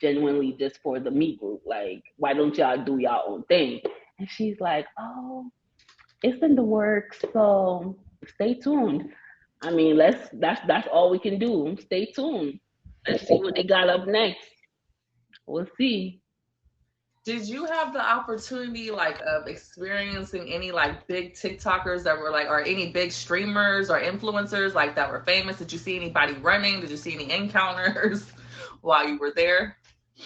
genuinely just for the meet group? Like, why don't y'all do y'all own thing?" And she's like, "Oh, it's in the works, so stay tuned." I mean, that's all we can do. Stay tuned. Let's see what they got up next. We'll see. Did you have the opportunity like of experiencing any like big TikTokers that were like, or any big streamers or influencers like that were famous? Did you see anybody running? Did you see any encounters while you were there?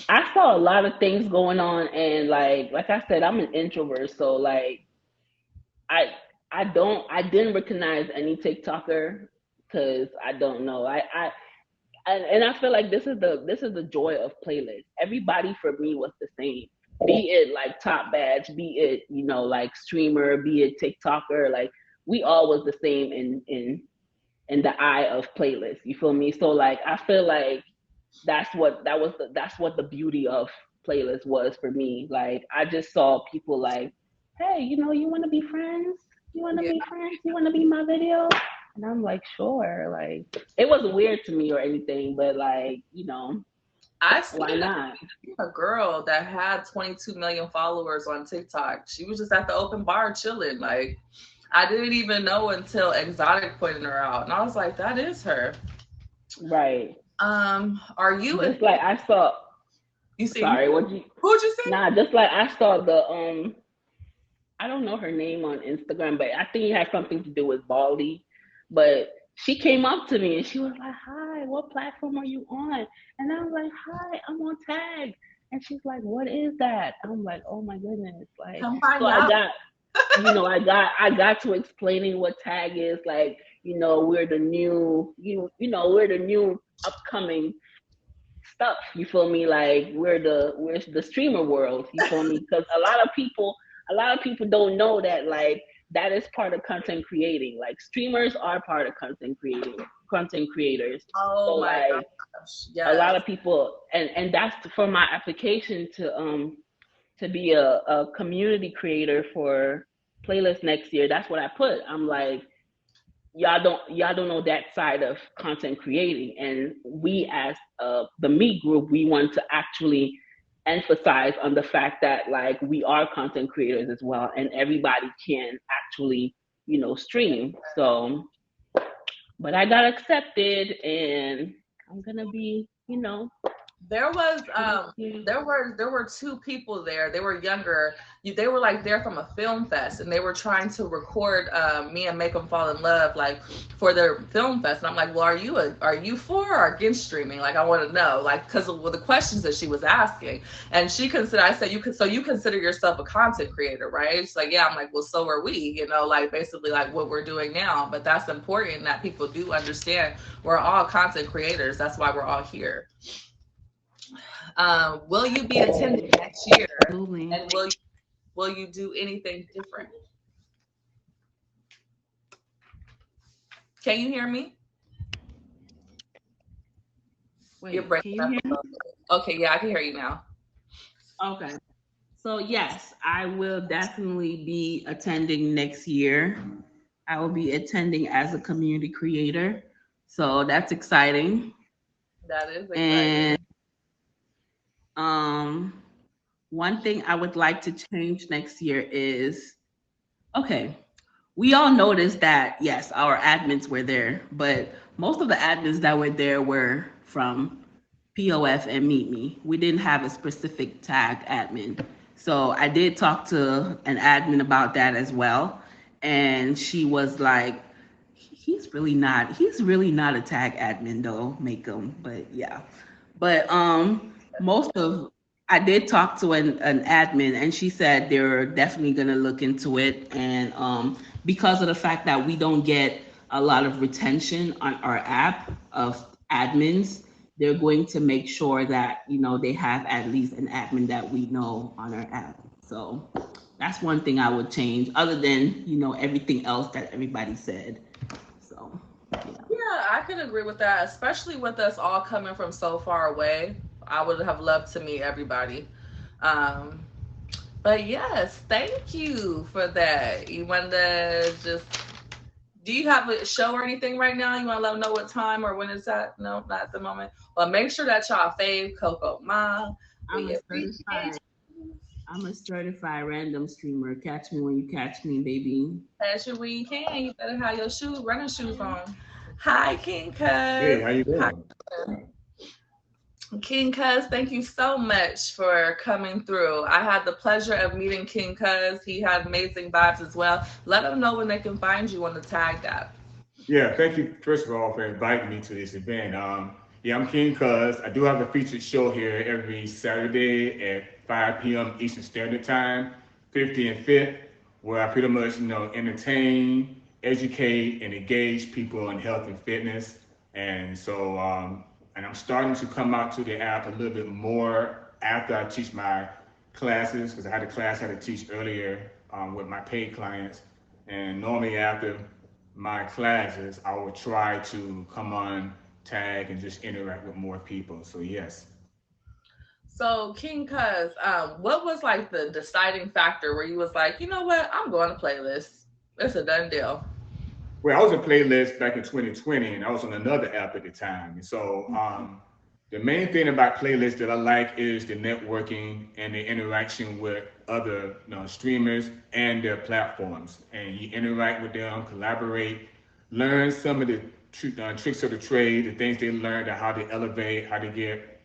I saw a lot of things going on, and like I said, I'm an introvert, so like I I didn't recognize any TikToker because I don't know. And I feel like this is the joy of playlists. Everybody for me was the same. Be it like top badge, be it, you know, like streamer, be it TikToker, like we all was the same in the eye of playlists. You feel me? So like I feel like that's what the beauty of playlist was for me. Like I just saw people like, "Hey, you know, you want to be friends? You want to Yeah, be friends? You want to be my video?" And I'm like, "Sure." Like it wasn't weird to me or anything, but like, you know, I why seen not? a girl that had 22 million followers on TikTok. She was just at the open bar chilling. Like, I didn't even know until Exotic pointed her out, and I was like, "That is her." Right. Are you a Just like I saw. you seen Sorry, who? what you? Who'd you see? Nah, just like I saw the I don't know her name on Instagram, but I think it had something to do with Baldy. But she came up to me and she was like, "Hi, what platform are you on?" And I was like, "Hi, I'm on Tag." And she's like, "What is that?" I'm like, "Oh my goodness!" Like, Come so find I out. got, you know, I got to explaining what Tag is. Like, you know, we're the new, you know, we're the new upcoming stuff. You feel me? Like we're the streamer world. You feel me? Because a lot of people don't know that like that is part of content creating. Like streamers are part of content creators. So Oh my like gosh. a lot Yes. of people, and that's for my application to be a community creator for playlist next year. That's what I put. I'm like, y'all don't know that side of content creating, and we as the me group, we want to actually emphasize on the fact that like we are content creators as well, and everybody can actually, you know, stream. So but I got accepted, and I'm gonna be, you know, There was next year. there were two people there. They were younger. They were like there from a film fest, and they were trying to record me and Make Them Fall in Love like for their film fest. And I'm like, well, are you for or against streaming? Like, I want to know, like, because of the questions that she was asking. And she considered. I said, you consider yourself a content creator, right? She's like, yeah. I'm like, well, so are we. You know, like basically like what we're doing now. But that's important that people do understand we're all content creators. That's why we're all here. Will you be attending next year? Absolutely. And will you do anything different? Can you hear me? You're Wait, breaking can you up hear a me? little bit. Okay, yeah, I can hear you now. Okay. So yes, I will definitely be attending next year. I will be attending as a community creator. So that's exciting. That is exciting. And um one thing I would like to change next year is, okay, we all noticed that yes, our admins were there, but most of the admins that were there were from POF and Meet Me. We didn't have a specific tag admin. So I did talk to an admin about that as well. and she was like, he's really not a tag admin though, make him, but yeah. But most of I did talk to an admin, and she said they're definitely gonna look into it, and because of the fact that we don't get a lot of retention on our app of admins, they're going to make sure that they have at least an admin that we know on our app. So that's one thing I would change, other than everything else that everybody said. So yeah. Yeah, I could agree with that, especially with us all coming from so far away. I would have loved to meet everybody. Um, but yes, thank you for that. You want to just, do you have a show or anything right now? You want to let them know what time or when it's at? No, not at the moment. Well, make sure that y'all fave Coco Ma. I'm a We appreciate certified I'm a certified random streamer. Catch me when you catch me, baby. you when you can. You better have your shoes, running shoes on. Hi, King Hey, Cuz. how you Hi, doing? King Cuz. Thank you so much for coming through. I had the pleasure of meeting King Cuz. He had amazing vibes as well. Let them know when they can find you on the tag app. Yeah, thank you first of all for inviting me to this event. Yeah, I'm King Cuz. I do have a featured show here every Saturday at 5 p.m. Eastern Standard Time, 50 and Fit, where I pretty much entertain, educate, and engage people in health and fitness. And I'm starting to come out to the app a little bit more after I teach my classes, because I had a class I had to teach earlier with my paid clients. And normally after my classes, I will try to come on tag and just interact with more people. So yes. So, King Cuz, what was like the deciding factor where you was like, you know what, I'm going to playlist. It's a done deal. Well, I was in playlist back in 2020, and I was on another app at the time. And so the main thing about playlists that I like is the networking and the interaction with other streamers and their platforms. And you interact with them, collaborate, learn some of the tricks of the trade, the things they learned, how to elevate, how to get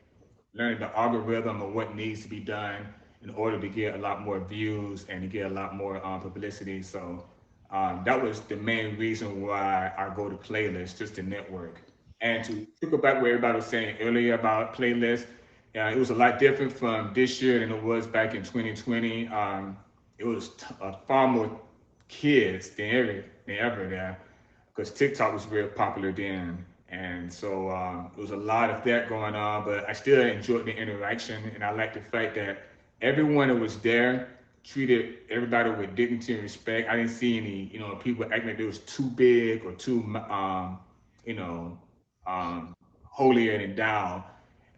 learning the algorithm of what needs to be done in order to get a lot more views and to get a lot more publicity. So that was the main reason why I go to playlists, just to network. And to go back what everybody was saying earlier about playlists, it was a lot different from this year than it was back in 2020. It was far more kids than ever there, because TikTok was real popular then. And so there was a lot of that going on, but I still enjoyed the interaction. And I like the fact that everyone that was there treated everybody with dignity and respect. I didn't see any, people acting like it was too big or too, you know, holier than thou.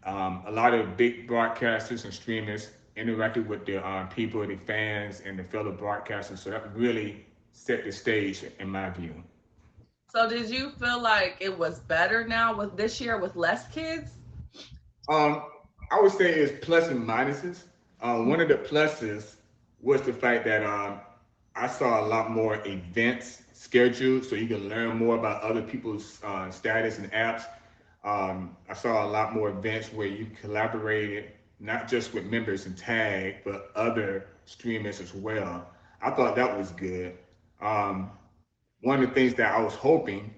A lot of big broadcasters and streamers interacted with the people, the fans, and the fellow broadcasters. So that really set the stage, in my view. So, did you feel like it was better now with this year with less kids? Um, I would say it's plus and minuses. One of the pluses was the fact that I saw a lot more events scheduled, so you can learn more about other people's status and apps. I saw a lot more events where you collaborated not just with members in Tag, but other streamers as well. I thought that was good. Um, One of the things that I was hoping,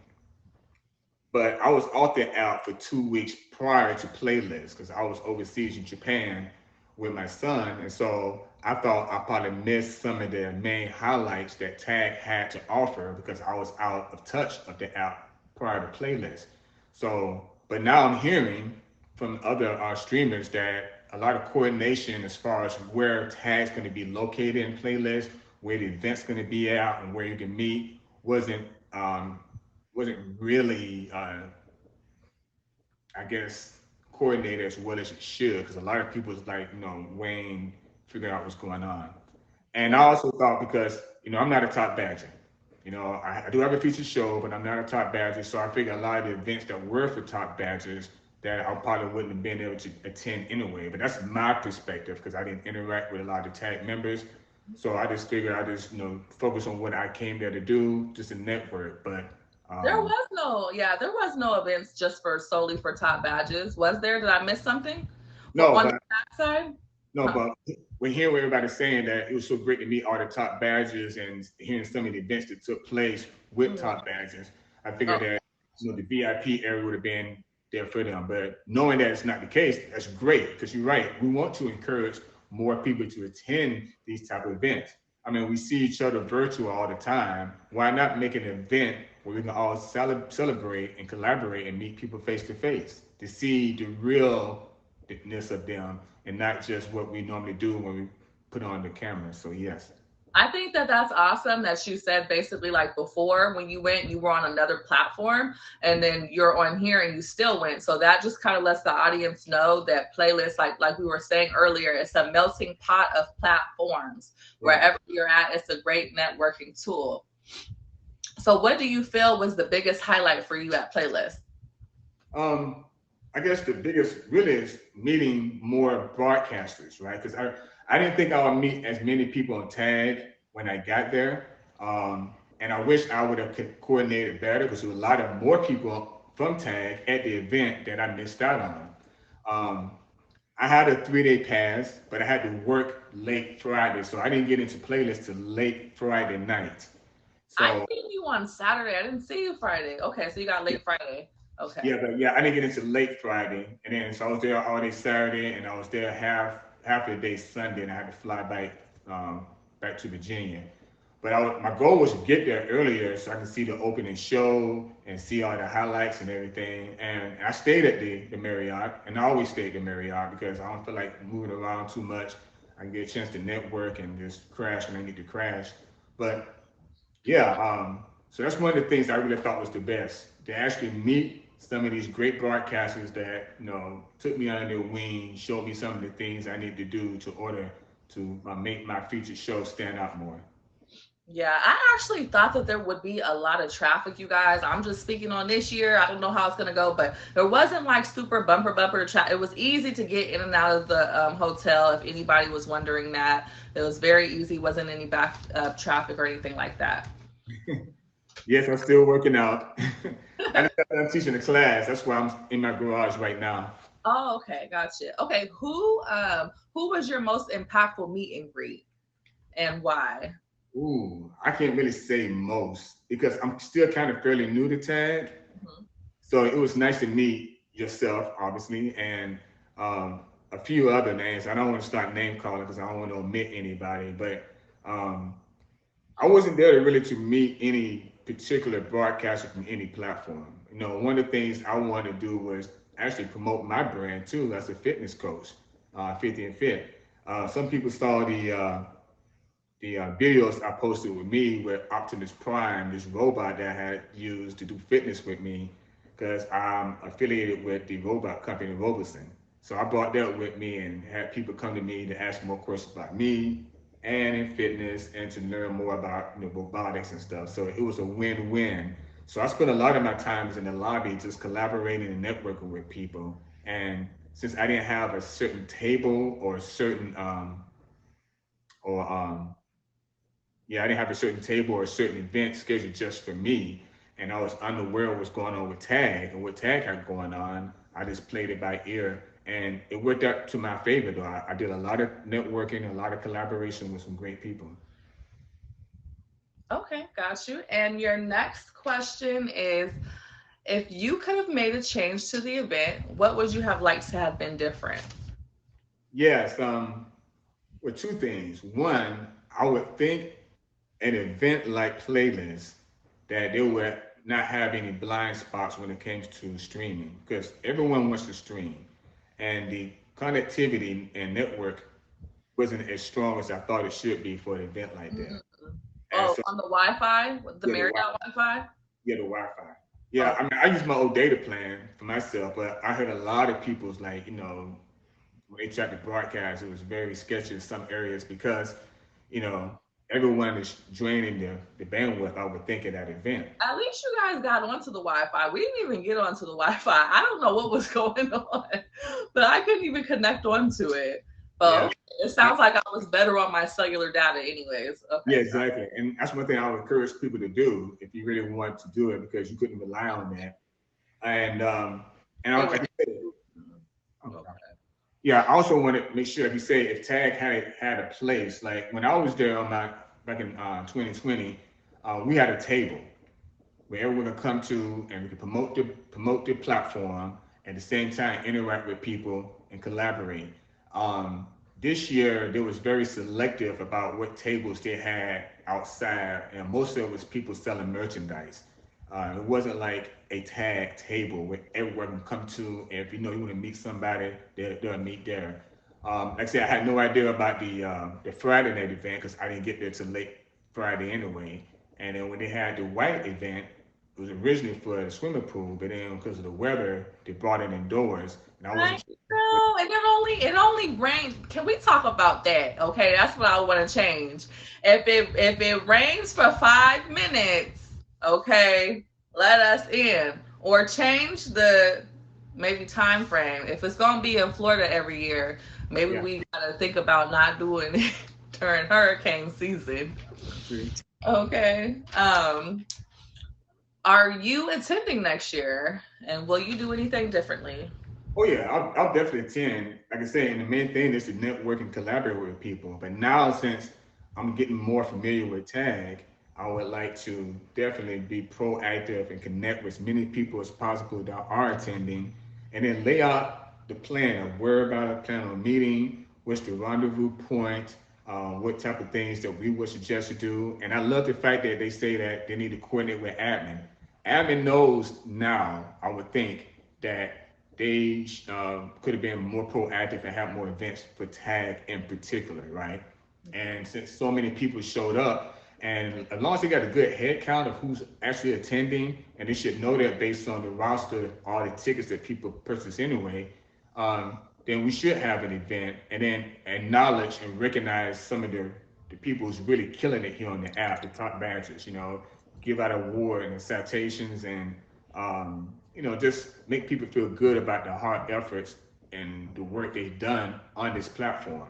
but I was off the app for 2 weeks prior to playlist because I was overseas in Japan with my son. And so I thought I probably missed some of the main highlights that Tag had to offer because I was out of touch of the app prior to playlist. So, but now I'm hearing from other streamers that a lot of coordination as far as where Tag's going to be located in playlist, where the event's going to be at, and where you can meet wasn't um, wasn't really, I guess, coordinated as well as it should, because a lot of people was like, weighing, figuring out what's going on. And I also thought because, I'm not a top badger. I do have a featured show, but I'm not a top badger. So I figured a lot of the events that were for top badgers that I probably wouldn't have been able to attend anyway. But that's my perspective because I didn't interact with a lot of tag members. So I just figured I just, focus on what I came there to do, just to network. But There um, was no, yeah, there was no events just for solely for top badges. Was there? Did I miss something? For no, on the but back side? No, but we're hearing what everybody's saying that it was so great to meet all the top badges and hearing some of the events that took place with top badges. I figured that the VIP area would have been there for them. But knowing that it's not the case, that's great because you're right. We want to encourage more people to attend these type of events. I mean, we see each other virtual all the time. Why not make an event where we can all celebrate and collaborate and meet people face to face to see the realness of them and not just what we normally do when we put on the camera. So yes. I think that that's awesome that you said basically like before when you went, you were on another platform and then you're on here and you still went. So that just kind of lets the audience know that playlist, like we were saying earlier, it's a melting pot of platforms. Wherever you're at, it's a great networking tool. So what do you feel was the biggest highlight for you at Playlist? I guess the biggest really is meeting more broadcasters, right? Because I didn't think I would meet as many people on TAG when I got there. And I wish I would have coordinated better because there were a lot of more people from TAG at the event that I missed out on. I had a 3-day pass, but I had to work late Friday. So I didn't get into Playlist till late Friday night. So, I seen you on Saturday. I didn't see you Friday. Okay, so you got late Friday. Okay. Yeah, but I didn't get into late Friday, and then so I was there all day Saturday, and I was there half of the day Sunday, and I had to fly back to Virginia. But my goal was to get there earlier so I can see the opening show and see all the highlights and everything. And I stayed at the Marriott, and I always stay at the Marriott because I don't feel like moving around too much. I can get a chance to network and just crash when I need to crash. But so that's one of the things I really thought was the best, to actually meet some of these great broadcasters that took me under their wing, showed me some of the things I need to do to order to make my featured show stand out more. Yeah, I actually thought that there would be a lot of traffic, you guys. I'm just speaking on this year. I don't know how it's going to go, but there wasn't like super bumper traffic. It was easy to get in and out of the hotel if anybody was wondering that. It was very easy. Wasn't any back traffic or anything like that. Yes, I'm still working out. I'm teaching a class. That's why I'm in my garage right now. Oh, okay. Gotcha. Okay. Who was your most impactful meet and greet and why? Ooh, I can't really say most because I'm still kind of fairly new to TAG. Mm-hmm. So it was nice to meet yourself, obviously, and a few other names. I don't want to start name calling because I don't want to omit anybody, but I wasn't there really to meet any particular broadcaster from any platform. One of the things I wanted to do was actually promote my brand too as a fitness coach, 50 and Fit. Some people saw the videos I posted with me with Optimus Prime, this robot that I had used to do fitness with me, because I'm affiliated with the robot company Robertson. So I brought that with me and had people come to me to ask more questions about me and in fitness and to learn more about robotics and stuff. So it was a win-win. So I spent a lot of my times in the lobby just collaborating and networking with people. And since I didn't have a certain table or a certain I didn't have a certain table or a certain event scheduled just for me, and I was unaware of what's going on with TAG and what TAG had going on. I just played it by ear, and it worked out to my favor, though. I did a lot of networking, a lot of collaboration with some great people. Okay, got you. And your next question is, if you could have made a change to the event, what would you have liked to have been different? Yes, well, two things. One, I would think an event like Playlist that they would not have any blind spots when it comes to streaming, because everyone wants to stream, and the connectivity and network wasn't as strong as I thought it should be for an event like that. Mm-hmm. Oh, so, on the Wi-Fi, the Marriott Wi-Fi? Yeah, the Wi-Fi. Yeah, I mean, I use my old data plan for myself, but I heard a lot of people's when they tried to broadcast, it was very sketchy in some areas because, everyone is draining the bandwidth, I would think, at that event. At least you guys got onto the Wi-Fi. We didn't even get onto the Wi-Fi. I don't know what was going on, but I couldn't even connect onto it. But it sounds like I was better on my cellular data anyways. Okay. Yeah, exactly. And that's one thing I would encourage people to do if you really want to do it, because you couldn't rely on that. And I Yeah, I also want to make sure, like you say, if tag had a place, like when I was there on my back in 2020, we had a table where everyone can come to and we can promote the platform at the same time interact with people and collaborate. Um, this year there was very selective about what tables they had outside, and most of it was people selling merchandise. It wasn't like a tag table where everyone can come to, and if you know you want to meet somebody, they'll meet there. Like I said, I had no idea about the Friday night event because I didn't get there till late Friday anyway. And then when they had the white event, it was originally for the swimming pool, but then because of the weather, they brought it indoors, and I I wasn't. know, and it only rains. Can we talk about that? Okay, that's what I want to change. If it rains for 5 minutes, okay, let us in or change the maybe time frame. If it's gonna be in Florida every year, maybe Yeah. we gotta think about not doing it during hurricane season. See. Okay. Are you attending next year, and will you do anything differently? Oh yeah, I'll definitely attend. Like I said, and the main thing is to network and collaborate with people. But now since I'm getting more familiar with tag, I would like to definitely be proactive and connect with as many people as possible that are attending, and then lay out the plan of where about to plan on meeting, what's the rendezvous point, what type of things that we would suggest to do. And I love the fact that they say that they need to coordinate with admin. Admin knows now, I would think, that they could have been more proactive and have more events for tag in particular, right? And since so many people showed up, and as long as they got a good head count of who's actually attending, and they should know that based on the roster, all the tickets that people purchase anyway, then we should have an event and then acknowledge and recognize some of the people who's really killing it here on the app, the top badges, give out award and citations and just make people feel good about the hard efforts and the work they've done on this platform.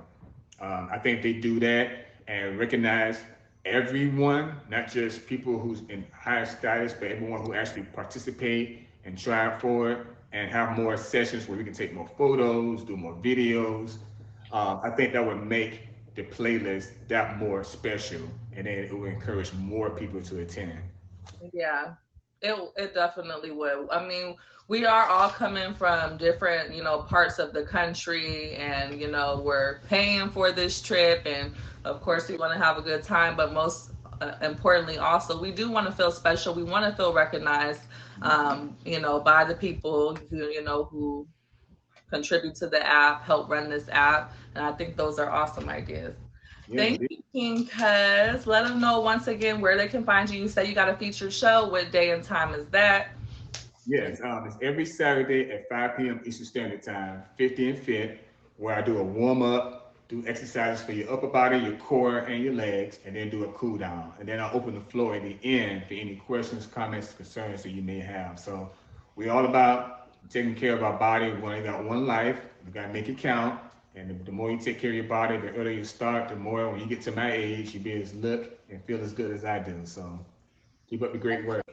I think they do that and recognize everyone, not just people who's in higher status, but everyone who actually participate and try for it and have more sessions where we can take more photos, do more videos. I think that would make the playlist that more special, and then it would encourage more people to attend. Yeah, it definitely would. I mean, we are all coming from different, parts of the country, and we're paying for this trip, and of course we want to have a good time, but most importantly, also we do want to feel special. We want to feel recognized, by the people who contribute to the app, help run this app, and I think those are awesome ideas. Yeah, Thank indeed. you, King Cuz. Let them know once again where they can find you. You say you got a featured show. What day and time is that? Yes, it's every Saturday at 5 p.m. Eastern Standard Time, 50 and Fit, where I do a warm up, do exercises for your upper body, your core, and your legs, and then do a cool down. And then I'll open the floor at the end for any questions, comments, concerns that you may have. So we're all about taking care of our body. We only got one life. We got to make it count. And the more you take care of your body, the earlier you start, the more when you get to my age, you be as look and feel as good as I do. So keep up the great work.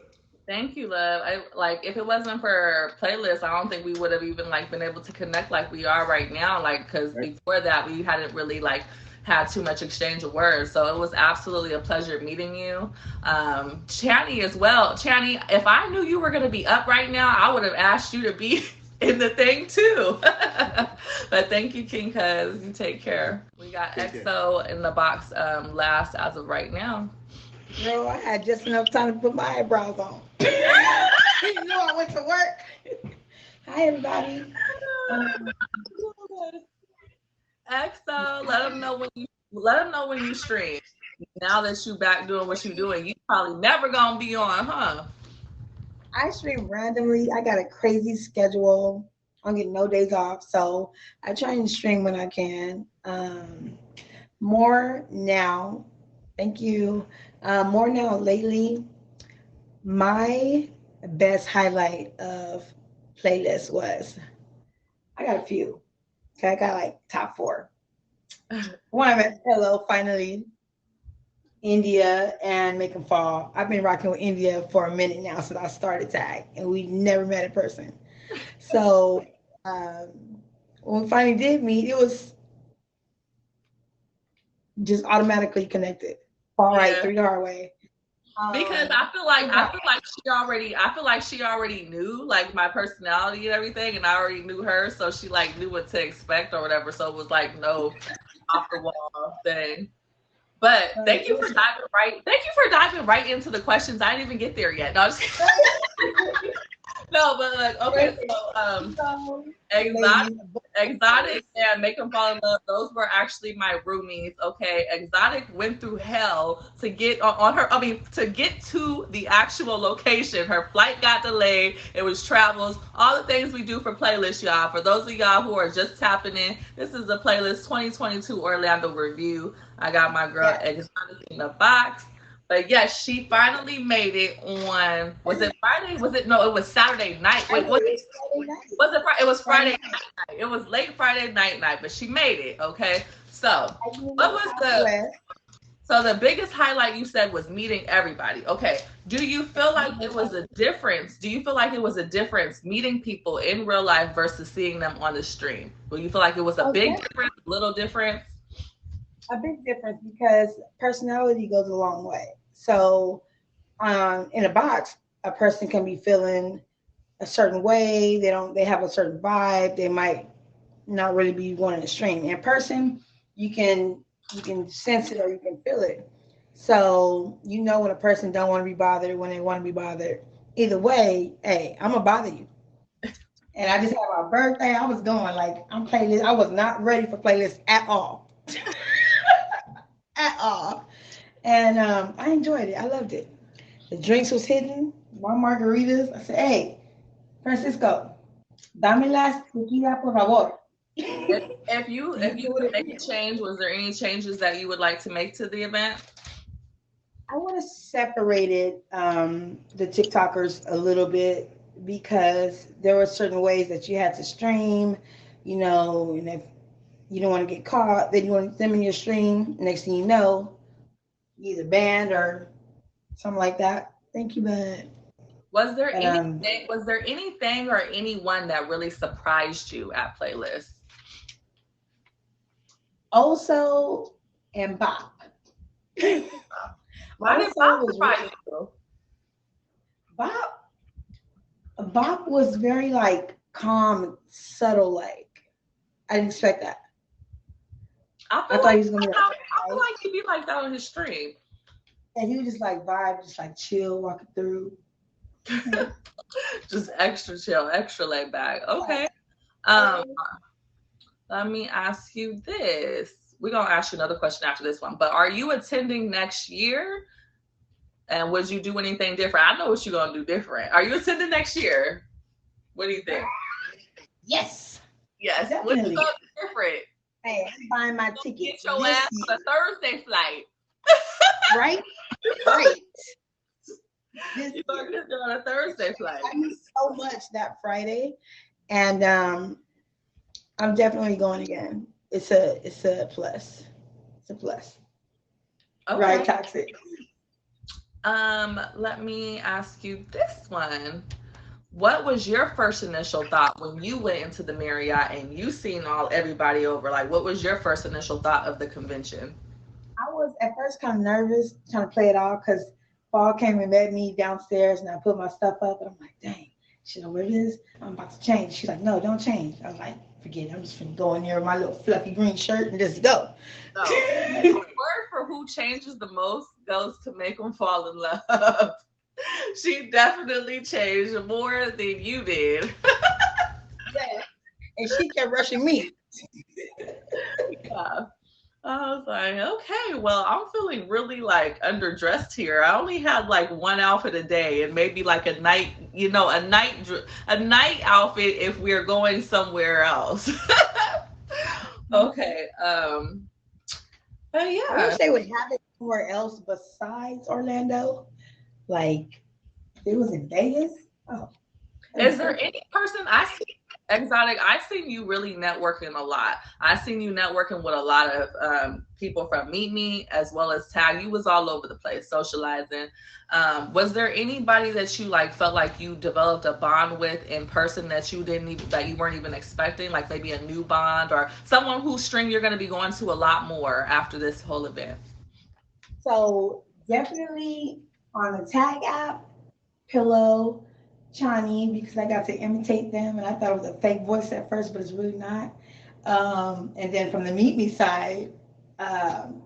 Thank you, love. I like if it wasn't for playlists, I don't think we would have even been able to connect like we are right now. Because Right? before that we hadn't really had too much exchange of words. So it was absolutely a pleasure meeting you. Channy as well. Channy, if I knew you were gonna be up right now, I would have asked you to be in the thing too. But thank you, King Cuz. You take care. We got Take care. EXO in the box last as of right now. Girl, I had just enough time to put my eyebrows on. I went to work. Hi, everybody. EXO, let them know when you stream. Now that you back doing what you doing, you probably never gonna be on, huh? I stream randomly. I got a crazy schedule. I don't get no days off, so I try and stream when I can. More now. Thank you. More now lately. My best highlight of playlist was I got a few. Okay, I got like top four. One of it, hello, finally, India and Make 'em Fall. I've been rocking with India for a minute now since I started tag, and we never met in person. So, um, when we finally did meet, it was just automatically connected. All right, Yeah. 3 the hard way. Because I feel like she already knew like my personality and everything, and I already knew her, so she like knew what to expect or whatever. So it was like no off the wall thing. But thank you for diving right. Thank you for diving right into the questions. I didn't even get there yet. No, I'm just kidding. No, but like okay, so Exotic and Make Them Fall in Love, those were actually my roomies. Okay, Exotic went through hell to get on her. I mean, to get to the actual location. Her flight got delayed. It was travels. All the things we do for playlists, y'all. For those of y'all who are just tapping in, this is the playlist 2022 Orlando review. I got my girl Exotic in the box. But yes, she finally made it on. Was it Friday? Was it no? It was Saturday night. Wait, was it Friday? It was Friday night. It was late Friday night, but she made it. Okay. So what was the biggest highlight you said was meeting everybody? Okay. Do you feel like it was a difference? Do you feel like it was a difference meeting people in real life versus seeing them on the stream? Do you feel like it was a big difference, little difference? A big difference because personality goes a long way. So in a box, a person can be feeling a certain way. They have a certain vibe. They might not really be wanting to stream. In person, you can sense it or you can feel it. So you know when a person don't want to be bothered, when they want to be bothered. Either way, hey, I'm gonna bother you. And I just had my birthday. I was going like I'm playlist. I was not ready for playlists at all. At all. And I enjoyed it. I loved it. The drinks was hidden, my margaritas. I said, hey, Francisco, dame las tequila, por favor. If you could make a change, was there any changes that you would like to make to the event? I would have separated the TikTokers a little bit because there were certain ways that you had to stream, and if you don't want to get caught, then you want them in your stream. Next thing you know, you either banned or something like that. Thank you, bud. Was there anything? Was there anything or anyone that really surprised you at Playlist? Also, and Bop. Why did Bop surprise you? Bop was very like calm, subtle. Like I didn't expect that. I thought he was gonna be. I feel like he'd be like that on his stream. And he was just like vibe, just like chill, walking through. Just extra chill, extra laid back. Okay. Let me ask you this. We're gonna ask you another question after this one. But are you attending next year? And would you do anything different? I know what you're gonna do different. Are you attending next year? What do you think? Yes. Yes. Definitely. What you gonna do different? Hey, I'm buying my ticket. Get your ass on a Thursday flight. Right? Right. You're gonna get on a Thursday flight. I miss so much that Friday. And I'm definitely going again. It's a plus. It's a plus. Okay. Right, Toxic. Let me ask you this one. What was your first initial thought when you went into the Marriott and you seen everybody over? Like, what was your first initial thought of the convention? I was at first kind of nervous, trying to play it off because Paul came and met me downstairs and I put my stuff up and I'm like, dang, should I wear this? I'm about to change. She's like, no, don't change. I was like, forget it. I'm just gonna go in there with my little fluffy green shirt and just go. So, the word for who changes the most goes to Make Them Fall in Love. She definitely changed more than you did. Yeah. And she kept rushing me. Yeah. I was like, okay, well, I'm feeling really like underdressed here. I only had like one outfit a day and maybe like a night, a night outfit if we're going somewhere else. Okay. But yeah. I wish they would have it somewhere else besides Orlando. Like it was in Vegas. Oh. Is there any person I see? Exotic, I've seen you really networking a lot. I've seen you networking with a lot of people from Meet Me as well as Tag. You was all over the place socializing. Was there anybody that you like felt like you developed a bond with in person that you didn't even that you weren't even expecting, like maybe a new bond or someone whose string you're going to be going to a lot more after this whole event? So definitely on the Tag app, Pillow, Chani, because I got to imitate them and I thought it was a fake voice at first, but it's really not. And then from the Meet Me side, um,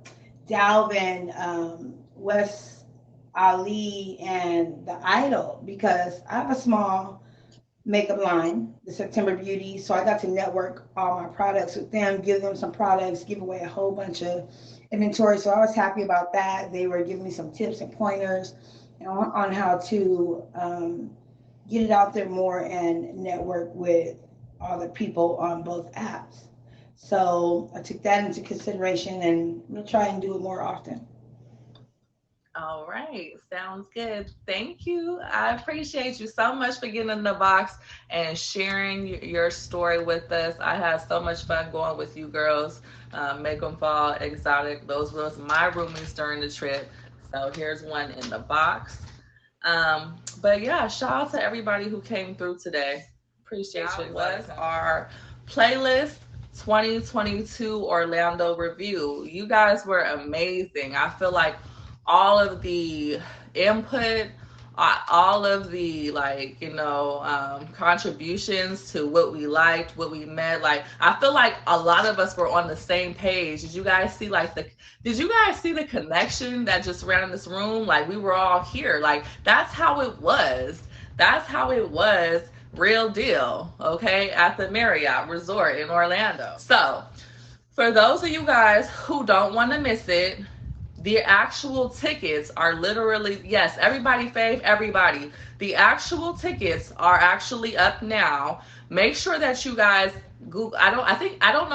Dalvin, Wes Ali, and the Idol, because I have a small makeup line, the September Beauty. So I got to network all my products with them, give them some products, give away a whole bunch of inventory. So I was happy about that. They were giving me some tips and pointers on how to get it out there more and network with all the people on both apps. So I took that into consideration and we'll try and do it more often. All right, sounds good. Thank you. I appreciate you so much for getting in the box and sharing your story with us. I had so much fun going with you girls. Make them fall exotic. Those was my roomies during the trip. So here's one in the box. But yeah, shout out to everybody who came through today. Appreciate you. That was our playlist 2022 Orlando review. You guys were amazing. I feel like all of the input, all of the contributions to what we liked, what we met. Like I feel like a lot of us were on the same page. Did you guys see the connection that just ran in this room? Like we were all here. Like that's how it was. That's how it was. Real deal. Okay, at the Marriott Resort in Orlando. So for those of you guys who don't want to miss it, the actual tickets are literally, yes, everybody fave, everybody. The actual tickets are actually up now. Make sure that you guys Google. I don't know I don't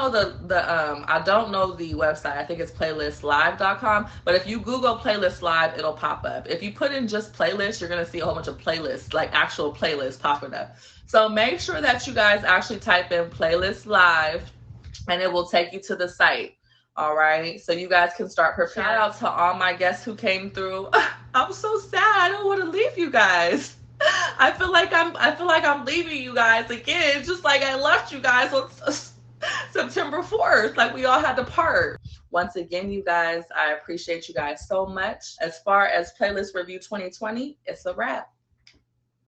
know the website. I think it's playlistlive.com. But if you Google playlist live, it'll pop up. If you put in just playlist, you're gonna see a whole bunch of playlists, like actual playlists popping up. So make sure that you guys actually type in playlist live and it will take you to the site. All right. So you guys can start preparing. Shout out to all my guests who came through. I'm so sad. I don't want to leave you guys. I feel like I'm leaving you guys again, just like I left you guys on September 4th. Like we all had to part. Once again, you guys, I appreciate you guys so much. As far as Playlist Review 2020, it's a wrap.